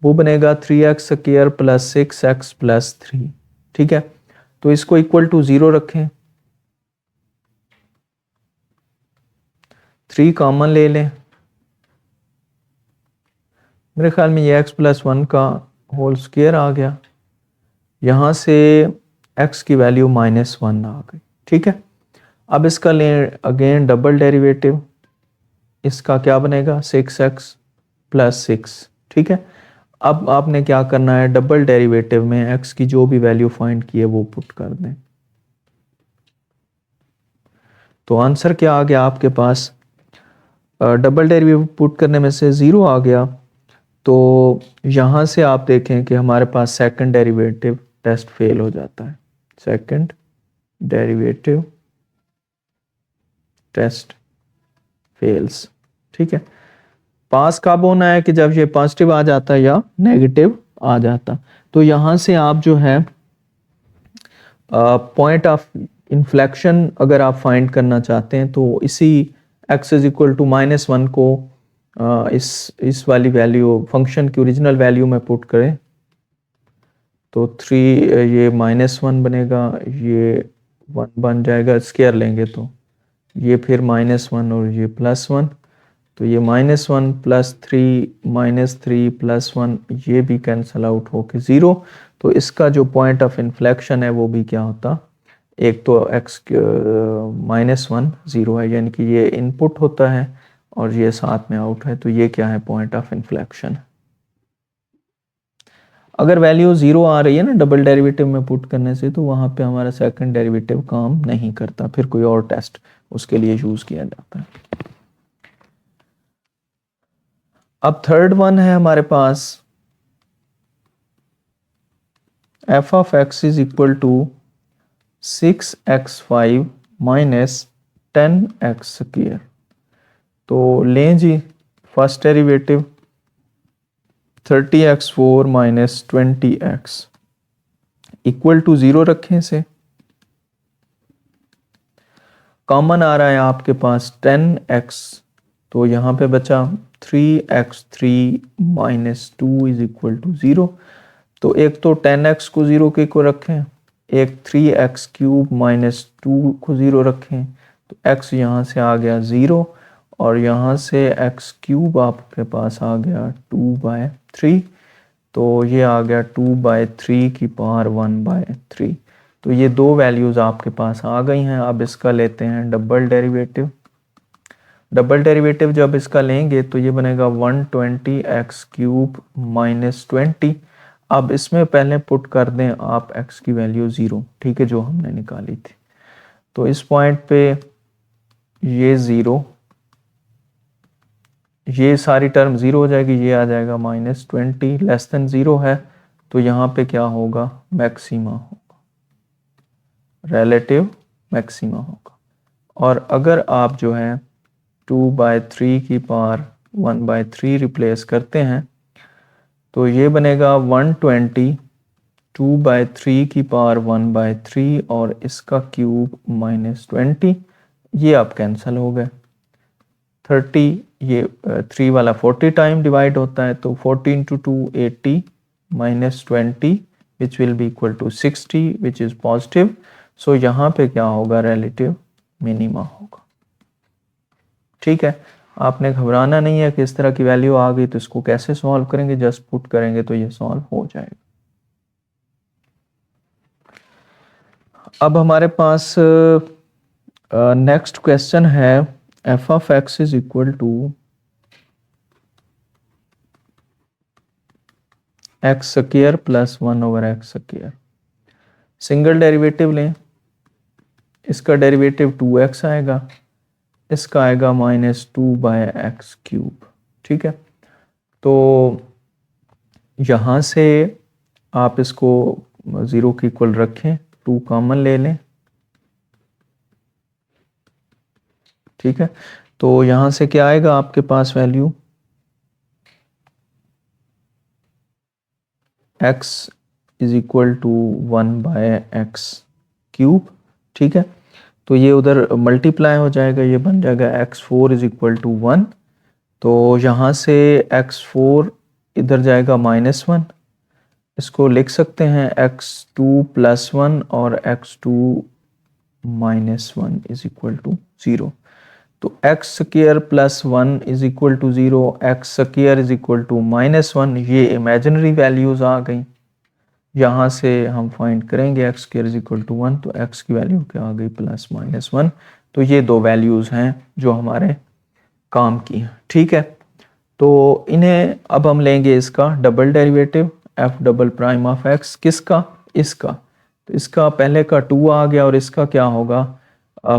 वो बनेगा 3x square plus 6x plus 3। ठीक है, तो इसको इक्वल टू 0 रखें, 3 कॉमन ले लें, मेरे ख्याल में ये x प्लस 1 का होल स्क्वायर आ गया, यहाँ से x की वैल्यू -1 आ गई। ठीक है, अब इसका लें अगेन डबल डेरिवेटिव, इसका क्या बनेगा, 6x प्लस 6। ठीक है, अब आपने क्या करना है, डबल डेरिवेटिव में x की जो भी वैल्यू फाइंड की है वो पुट कर दें। तो आंसर क्या आ गया आपके पास, डबल डेरिवेटिव पुट करने में से 0 आ गया। तो यहाँ से आप देखें कि हमारे पास सेकंड डेरिवेटिव टेस्ट फेल हो जाता है, सेकंड डेरिवेटिव टेस्ट फेल्स। ठीक है, पास कब होना है कि जब ये पॉजिटिव आ जाता है या नेगेटिव आ जाता। तो यहाँ से आप जो है पॉइंट ऑफ इन्फ्लेक्शन अगर आप फाइंड करना चाहते हैं तो इसी x इज इक्वल टू -1 को इस वाली वैल्यू फंक्शन की ओरिजिनल वैल्यू में पुट करें, तो 3 ये -1 बनेगा, ये 1 बन जाएगा, स्क्वायर लेंगे तो ये फिर -1 और ये +1, तो ये -1 प्लस 3 -3 प्लस 1 ये भी कैंसल आउट होके 0। तो इसका जो पॉइंट ऑफ इन्फ्लेक्शन है वो भी क्या होता, एक तो x -1 0 है, यानी कि ये इनपुट होता है और ये साथ में आउट है, तो ये क्या है, पॉइंट ऑफ इन्फ्लेक्शन। अगर वैल्यू 0 आ रही है ना डबल डेरिवेटिव में पुट करने से, तो वहाँ पे हमारा सेकंड डेरिवेटिव काम नहीं करता, फिर कोई और टेस्ट उसके लिए यूज किया जाता है। अब थर्ड वन है हमारे पास f of x is equal to 6x5 minus 10x square. तो लें जी first derivative 30x4 minus 20x equal to 0 रखें से, कॉमन आ रहा है आपके पास 10x, तो यहाँ पे बचा 3x3 minus 2 is equal to 0। तो एक तो 10x को 0 के को रखें, एक 3x क्यूब माइनस 2 को 0 रखें, तो x यहाँ से आ गया 0 और यहाँ से x क्यूब आपके पास आ गया 2/3, तो ये आ गया 2/3 की पावर 1/3। तो ये दो वैल्यूज़ आपके पास आ गई हैं। अब इसका लेते हैं डबल डेरिवेटिव। डबल डेरिवेटिव जब इसका लेंगे तो ये बनेगा 120x क्यूब माइनस 20। अब इसमें पहले पुट कर दें आप x की वैल्यू 0, ठीक है, जो हमने निकाली थी। तो इस पॉइंट पे ये 0, ये सारी टर्म 0 हो जाएगी, ये आ जाएगा -20 लेस देन 0 है, तो यहाँ पे क्या होगा, मैक्सिमा होगा, रिलेटिव मैक्सिमा होगा। और अगर आप जो है 2/3 की पावर 1/3 रिप्लेस करते हैं तो ये बनेगा 120 2/3 की पावर 1/3 और इसका क्यूब -20, ये अब कैंसिल हो गए। 30, ये 3 वाला 40 टाइम डिवाइड होता है, तो 14 × 2 80 -20 which will be equal to 60 which is positive. So यहाँ पे क्या होगा, रिलेटिव मिनिमा होगा। ठीक है, आपने घबराना नहीं है कि इस तरह की वैल्यू आ गई तो इसको कैसे सॉल्व करेंगे, जस्ट पुट करेंगे तो ये सॉल्व हो जाएगा। अब हमारे पास नेक्स्ट क्वेश्चन है f of x is equal to x square plus 1/x square. Single derivative लें, इसका डेरिवेटिव 2x आएगा, इसका आएगा -2/x³। ठीक है, तो यहाँ से आप इसको 0 के इक्वल रखें, 2 कॉमन ले लें। ठीक है, तो यहाँ से क्या आएगा आपके पास value, x is equal to 1/x³। ठीक है, तो ये उधर मल्टीप्लाई हो जाएगा, ये बन जाएगा x4 इज इक्वल टू 1। तो यहाँ से x4 इधर जाएगा -1, इसको लिख सकते हैं x2 + 1 और x2 - 1 इज इक्वल टू 0। तो x² + 1 is equal to 0, x² is equal to -1, ये इमेजिनरी वैल्यूज आ गई। यहाँ से हम फाइंड करेंगे x² इज इक्वल टू 1, तो x की वैल्यू क्या आ गई, +-1। तो ये दो वैल्यूज हैं जो हमारे काम की हैं। ठीक है, तो इन्हें अब हम लेंगे इसका double derivative f" of x, किसका, इसका। तो इसका पहले का 2 आ गया और इसका क्या होगा,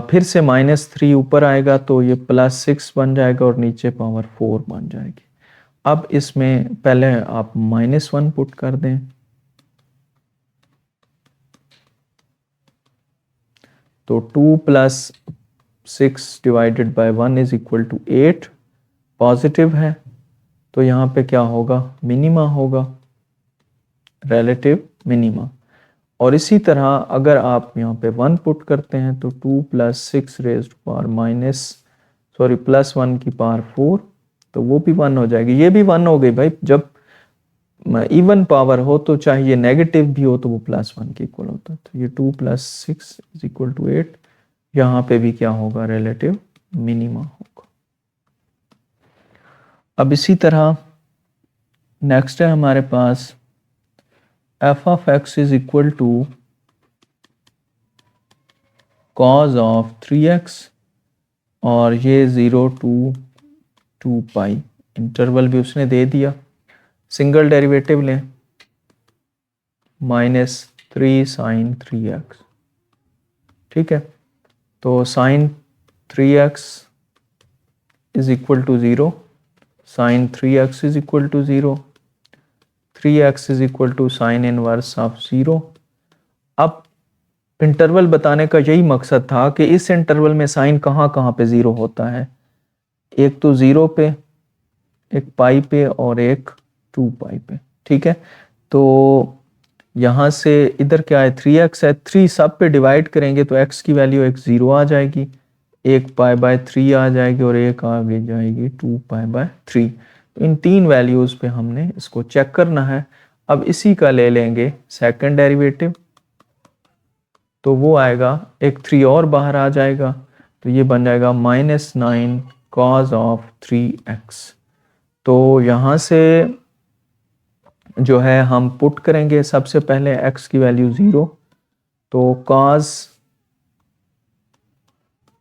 फिर से -3 ऊपर आएगा तो ये +6 बन जाएगा और नीचे पावर 4 बन जाएगी। अब इसमें पहले आप -1 पुट कर दें, तो 2 + 6 divided by 1 is equal to 8, positive है, तो यहाँ पे क्या होगा, मिनिमा होगा, रिलेटिव मिनिमा। और इसी तरह अगर आप यहाँ पे 1 पुट करते हैं तो 2 + 6 +1 की पावर 4, तो वो भी 1 हो जाएगी, ये भी 1 हो गई भाई। जब इवन पावर हो तो चाहे ये नेगेटिव भी हो तो वो +1 के इक्वल होता है। तो ये 2 + 6 इज इक्वल टू 8, यहाँ पे भी क्या होगा, रिलेटिव मिनिमा होगा। अब इसी तरह नेक्स्ट है हमारे पास f of x is equal to cos of 3x और ये 0 to 2π, इंटरवल भी उसने दे दिया। सिंगल डेरिवेटिव लें, -3 sin 3x। ठीक है, तो sin 3x is equal to 0, sin 3x is equal to 0, 3x is equal to sine inverse of 0। अब इंटरवल बताने का यही मकसद था कि इस इंटरवल में साइन कहाँ कहाँ पे 0 होता है, एक तो 0 पे, एक पाई पे और एक 2π पे। ठीक है, तो यहाँ से इधर क्या है, 3x है, 3 सब पे डिवाइड करेंगे तो x की वैल्यू एक 0 आ जाएगी, एक π/3 आ जाएगी और एक आगे जाएगी 2π/3। तो इन तीन वैल्यूज पे हमने इसको चेक करना है। अब इसी का ले लेंगे सेकंड डेरिवेटिव, तो वो आएगा, एक 3 और बाहर आ जाएगा, तो ये बन जाएगा -9 cos ऑफ 3x। तो यहाँ से जो है हम पुट करेंगे सबसे पहले x की वैल्यू 0, तो cos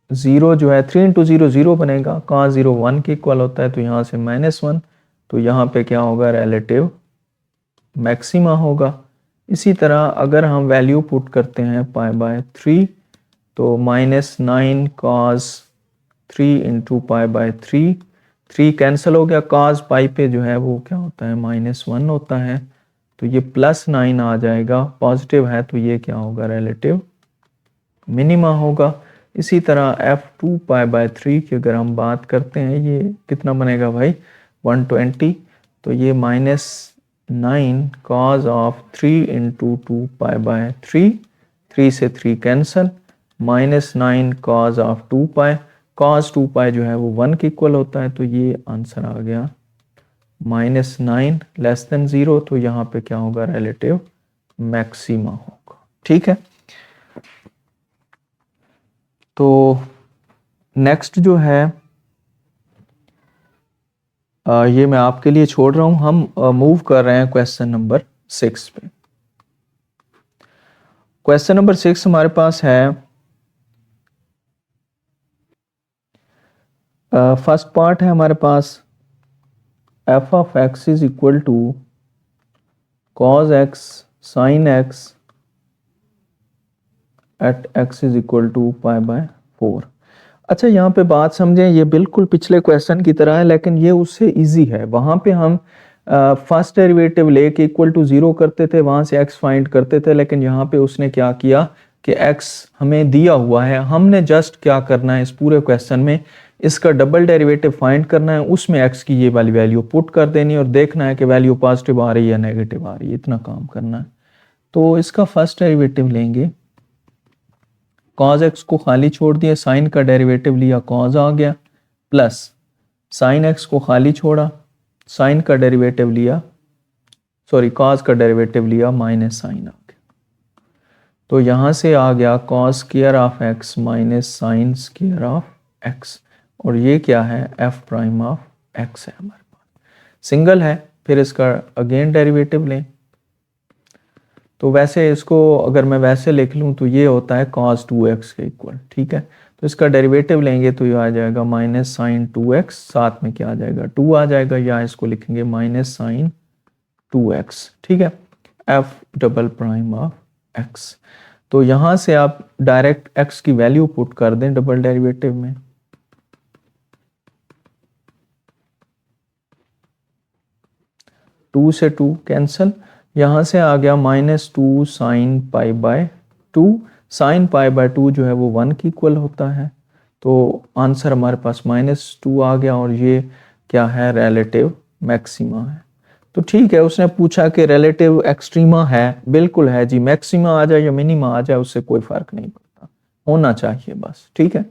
0 जो है 3 × 0 0 बनेगा, cos 0 1 के इक्वल होता है, तो यहाँ से -1, तो यहाँ पे क्या होगा, रिलेटिव मैक्सिमा होगा। इसी तरह अगर हम वैल्यू पुट करते हैं π/3, तो -9 cos 3 × π/3, 3 कैंसिल हो गया, cos पाई पे जो है वो क्या होता है, -1 होता है, तो ये +9 आ जाएगा, पॉजिटिव है, तो ये क्या होगा, रिलेटिव मिनिमा होगा। इसी तरह f2π/3 की अगर हम बात करते हैं, ये कितना बनेगा भाई, 120, तो ये 9 cos ऑफ 3 इंटू 2π/3, 3 से 3 कैंसल, -9 cos ऑफ 2π, cos 2π जो है वो 1 के इक्वल होता है, तो ये आंसर आ गया -9 लेस देन 0, तो यहाँ पे क्या होगा, रिलेटिव मैक्सिमा होगा। ठीक है, तो नेक्स्ट जो है ये मैं आपके लिए छोड़ रहा हूं, हम मूव कर रहे हैं क्वेश्चन नंबर 6 पे। क्वेश्चन नंबर 6 हमारे पास है, फर्स्ट पार्ट है हमारे पास f of x is equal to cos x sin x at x is equal to π/4। अच्छा, यहाँ पे बात समझें, ये बिल्कुल पिछले क्वेश्चन की तरह है, लेकिन ये उससे इजी है। वहाँ पे हम फर्स्ट डेरिवेटिव लेके इक्वल टू 0 करते थे, वहाँ से x फाइंड करते थे, लेकिन यहाँ पे उसने क्या किया कि x हमें दिया हुआ है, हमने जस्ट क्या करना है इस पूरे क्वेश्चन में, इसका डबल डेरिवेटिव फाइंड करना है, उसमें x की ये वाली वैल्यू पुट कर देनी और देखना है कि वैल्यू पॉजिटिव आ रही है या नेगेटिव आ रही है, इतना काम करना है। तो इसका फर्स्ट डेरिवेटिव लेंगे, cos x को खाली छोड़ दिया, साइन का डेरिवेटिव लिया, cos आ गया, प्लस साइन x को खाली छोड़ा, साइन का डेरिवेटिव लिया, सॉरी cos का डेरिवेटिव लिया, माइनस साइन आ गया। तो यहां से आ गया cos square of x minus sine square of x, और ये क्या है, f प्राइम ऑफ x है हमारे पास, सिंगल है। फिर इसका अगेन डेरिवेटिव लें, तो वैसे इसको अगर मैं वैसे लिख लूँ तो ये होता है cos 2x के इक्वल। ठीक है, तो इसका डेरिवेटिव लेंगे तो ये आ जाएगा माइनस साइन 2x, साथ में क्या आ जाएगा, 2 आ जाएगा, या इसको लिखेंगे माइनस साइन 2x। ठीक है, f double prime of x। तो यहाँ से आप डायरेक्ट x की वैल्यू पुट कर दें डबल डेरिवेटिव में, टू से 2 कैंसल, यहाँ से आ गया -2 साइन π/2, साइन π/2 जो है वो 1 की इक्वल होता है, तो आंसर हमारे पास -2 आ गया, और ये क्या है, रिलेटिव मैक्सिमा है। तो ठीक है, उसने पूछा कि रिलेटिव एक्सट्रीमा है, बिल्कुल है जी, मैक्सिमा आ जाए या मिनिमा आ जाए उससे कोई फर्क नहीं पड़ता, होना चाहिए बस। ठीक है,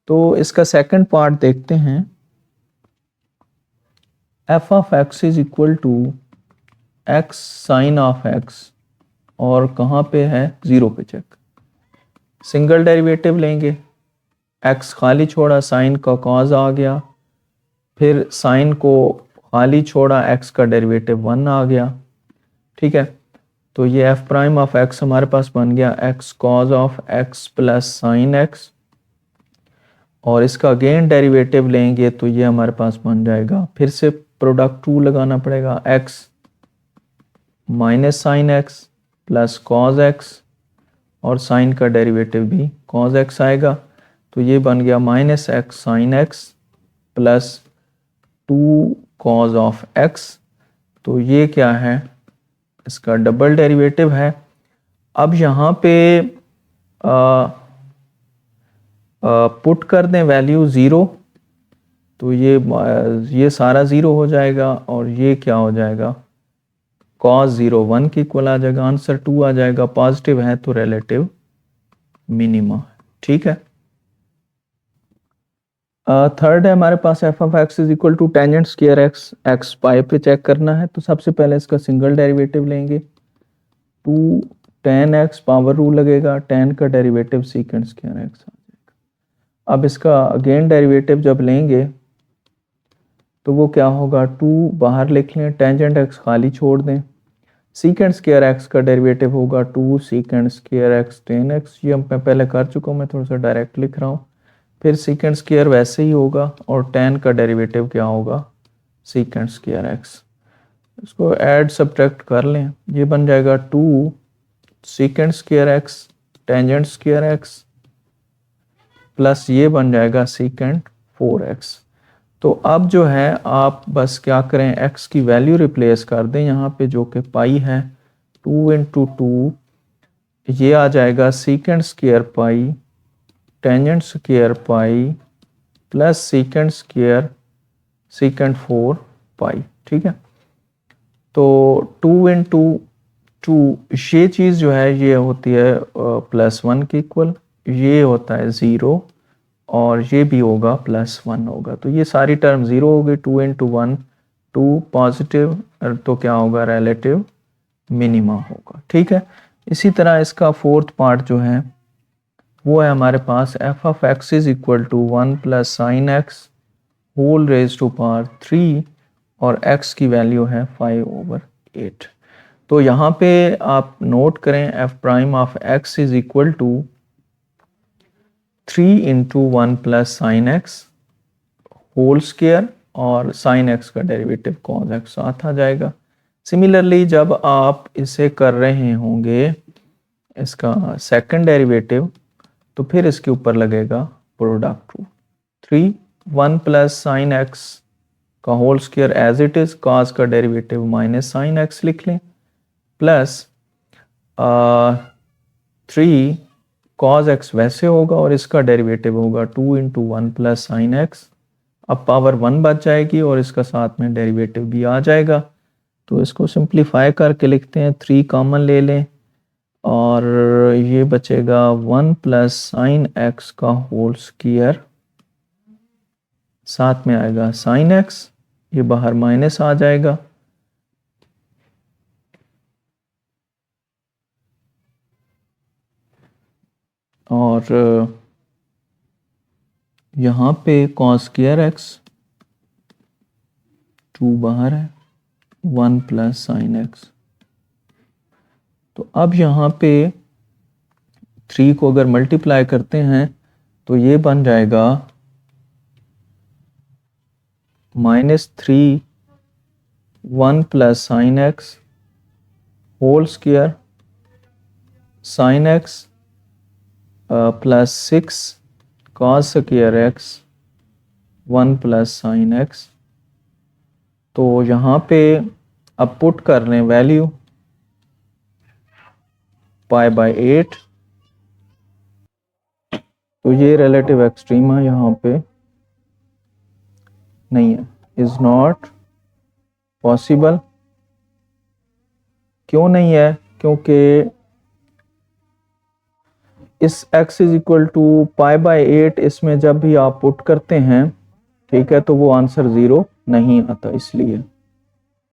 तो इसका सेकंड पार्ट देखते हैं, f of x is equal to x sine of x, और कहाँ पे है, 0 पे चेक, सिंगल डेरिवेटिव लेंगे, x खाली छोड़ा, साइन का cos आ गया, फिर साइन को खाली छोड़ा, x का डेरिवेटिव 1 आ गया। ठीक है, तो ये f प्राइम ऑफ x हमारे पास बन गया x cos of x plus sign x, और इसका अगेन डेरिवेटिव लेंगे तो ये हमारे पास बन जाएगा, फिर से प्रोडक्ट 2 लगाना पड़ेगा, x minus sine x plus cos x, और साइन का डेरिवेटिव भी cos x आएगा, तो ये बन गया minus x sine x plus 2 cos of x, तो ये क्या है, इसका डबल डेरिवेटिव है। अब यहाँ पे पुट कर दें वैल्यू 0, तो ये सारा 0 हो जाएगा, और ये क्या हो जाएगा, cos 0 1 के इक्वल आ जाएगा, आंसर 2 आ जाएगा, पॉजिटिव है तो रिलेटिव मिनिमा है। ठीक है, थर्ड है हमारे पास f of x is equal to tangent square x, x pi पे चेक करना है, तो सबसे पहले इसका सिंगल डेरिवेटिव लेंगे, 2 tan x पावर रूल लगेगा, tan का डेरिवेटिव सीकेंट स्क्वायर x आ जाएगा। अब इसका अगेन डेरिवेटिव जब लेंगे तो वो क्या होगा, 2 बाहर लिख लें, टेंजेंट x खाली छोड़ दें, सीकेंट स्क्वायर x का डेरिवेटिव होगा 2 secant square x tan x, ये मैं पहले कर चुका हूँ, मैं थोड़ा सा डायरेक्ट लिख रहा हूँ, फिर सीकेंट स्क्वायर वैसे ही होगा, और tan का डेरिवेटिव क्या होगा, सीकेंट स्क्वायर x। इसको ऐड सब्ट्रैक्ट कर लें, ये बन जाएगा 2 secant square x tangent square x plus ये बन जाएगा सीकेंट 4x। तो अब जो है आप बस क्या करें, x की वैल्यू रिप्लेस कर दें यहाँ पे, जो कि पाई है, 2 इंटू 2, ये आ जाएगा secant square pi tangent square pi plus secant square secant 4 पाई। ठीक है, तो 2 इंटू 2 ये चीज़ जो है ये होती है +1 के इक्वल, ये होता है 0 और ये भी होगा +1 होगा। तो ये सारी टर्म 0 हो गई। 2 इंटू 1 2 पॉजिटिव, तो क्या होगा, रिलेटिव मिनिमा होगा। ठीक है, इसी तरह इसका फोर्थ पार्ट जो है वो है हमारे पास f of x is equal to 1 plus sine x whole raise to power 3 और x की वैल्यू है 5/8। तो यहाँ पे आप नोट करें f prime of x is equal to 3 into 1 plus sine x whole square और साइन एक्स का डेरिवेटिव कॉस एक्स साथ आ जाएगा। सिमिलरली जब आप इसे कर रहे होंगे इसका सेकंड डेरिवेटिव, तो फिर इसके ऊपर लगेगा product rule. 3 1 plus sine x का whole square as it is, cos का डेरिवेटिव माइनस साइन एक्स लिख लें, प्लस 3 कॉस एक्स वैसे होगा और इसका डेरिवेटिव होगा 2 इंटू 1 प्लस साइन एक्स। अब पावर 1 बच जाएगी और इसका साथ में डेरिवेटिव भी आ जाएगा। तो इसको सिंप्लीफाई करके लिखते हैं, 3 कॉमन ले लें और ये बचेगा 1 प्लस साइन एक्स का होल स्क्वायर, साथ में आएगा साइन एक्स, ये बाहर माइनस आ जाएगा, और यहाँ पे कॉस स्क्वायर एक्स 2 बाहर है, 1 प्लस साइन एक्स। तो अब यहाँ पे 3 को अगर मल्टीप्लाई करते हैं तो ये बन जाएगा -3 1 plus sine x whole square sine x plus 6 cos square x 1 plus sine x. तो यहाँ पे अब पुट कर लें वैल्यू π/8, तो ये रिलेटिव एक्सट्रीमा यहाँ पे नहीं है, इज नॉट पॉसिबल। क्यों नहीं है? क्योंकि इस x इज इक्वल टू π/8 इसमें जब भी आप पुट करते हैं, ठीक है, तो वो आंसर 0 नहीं आता, इसलिए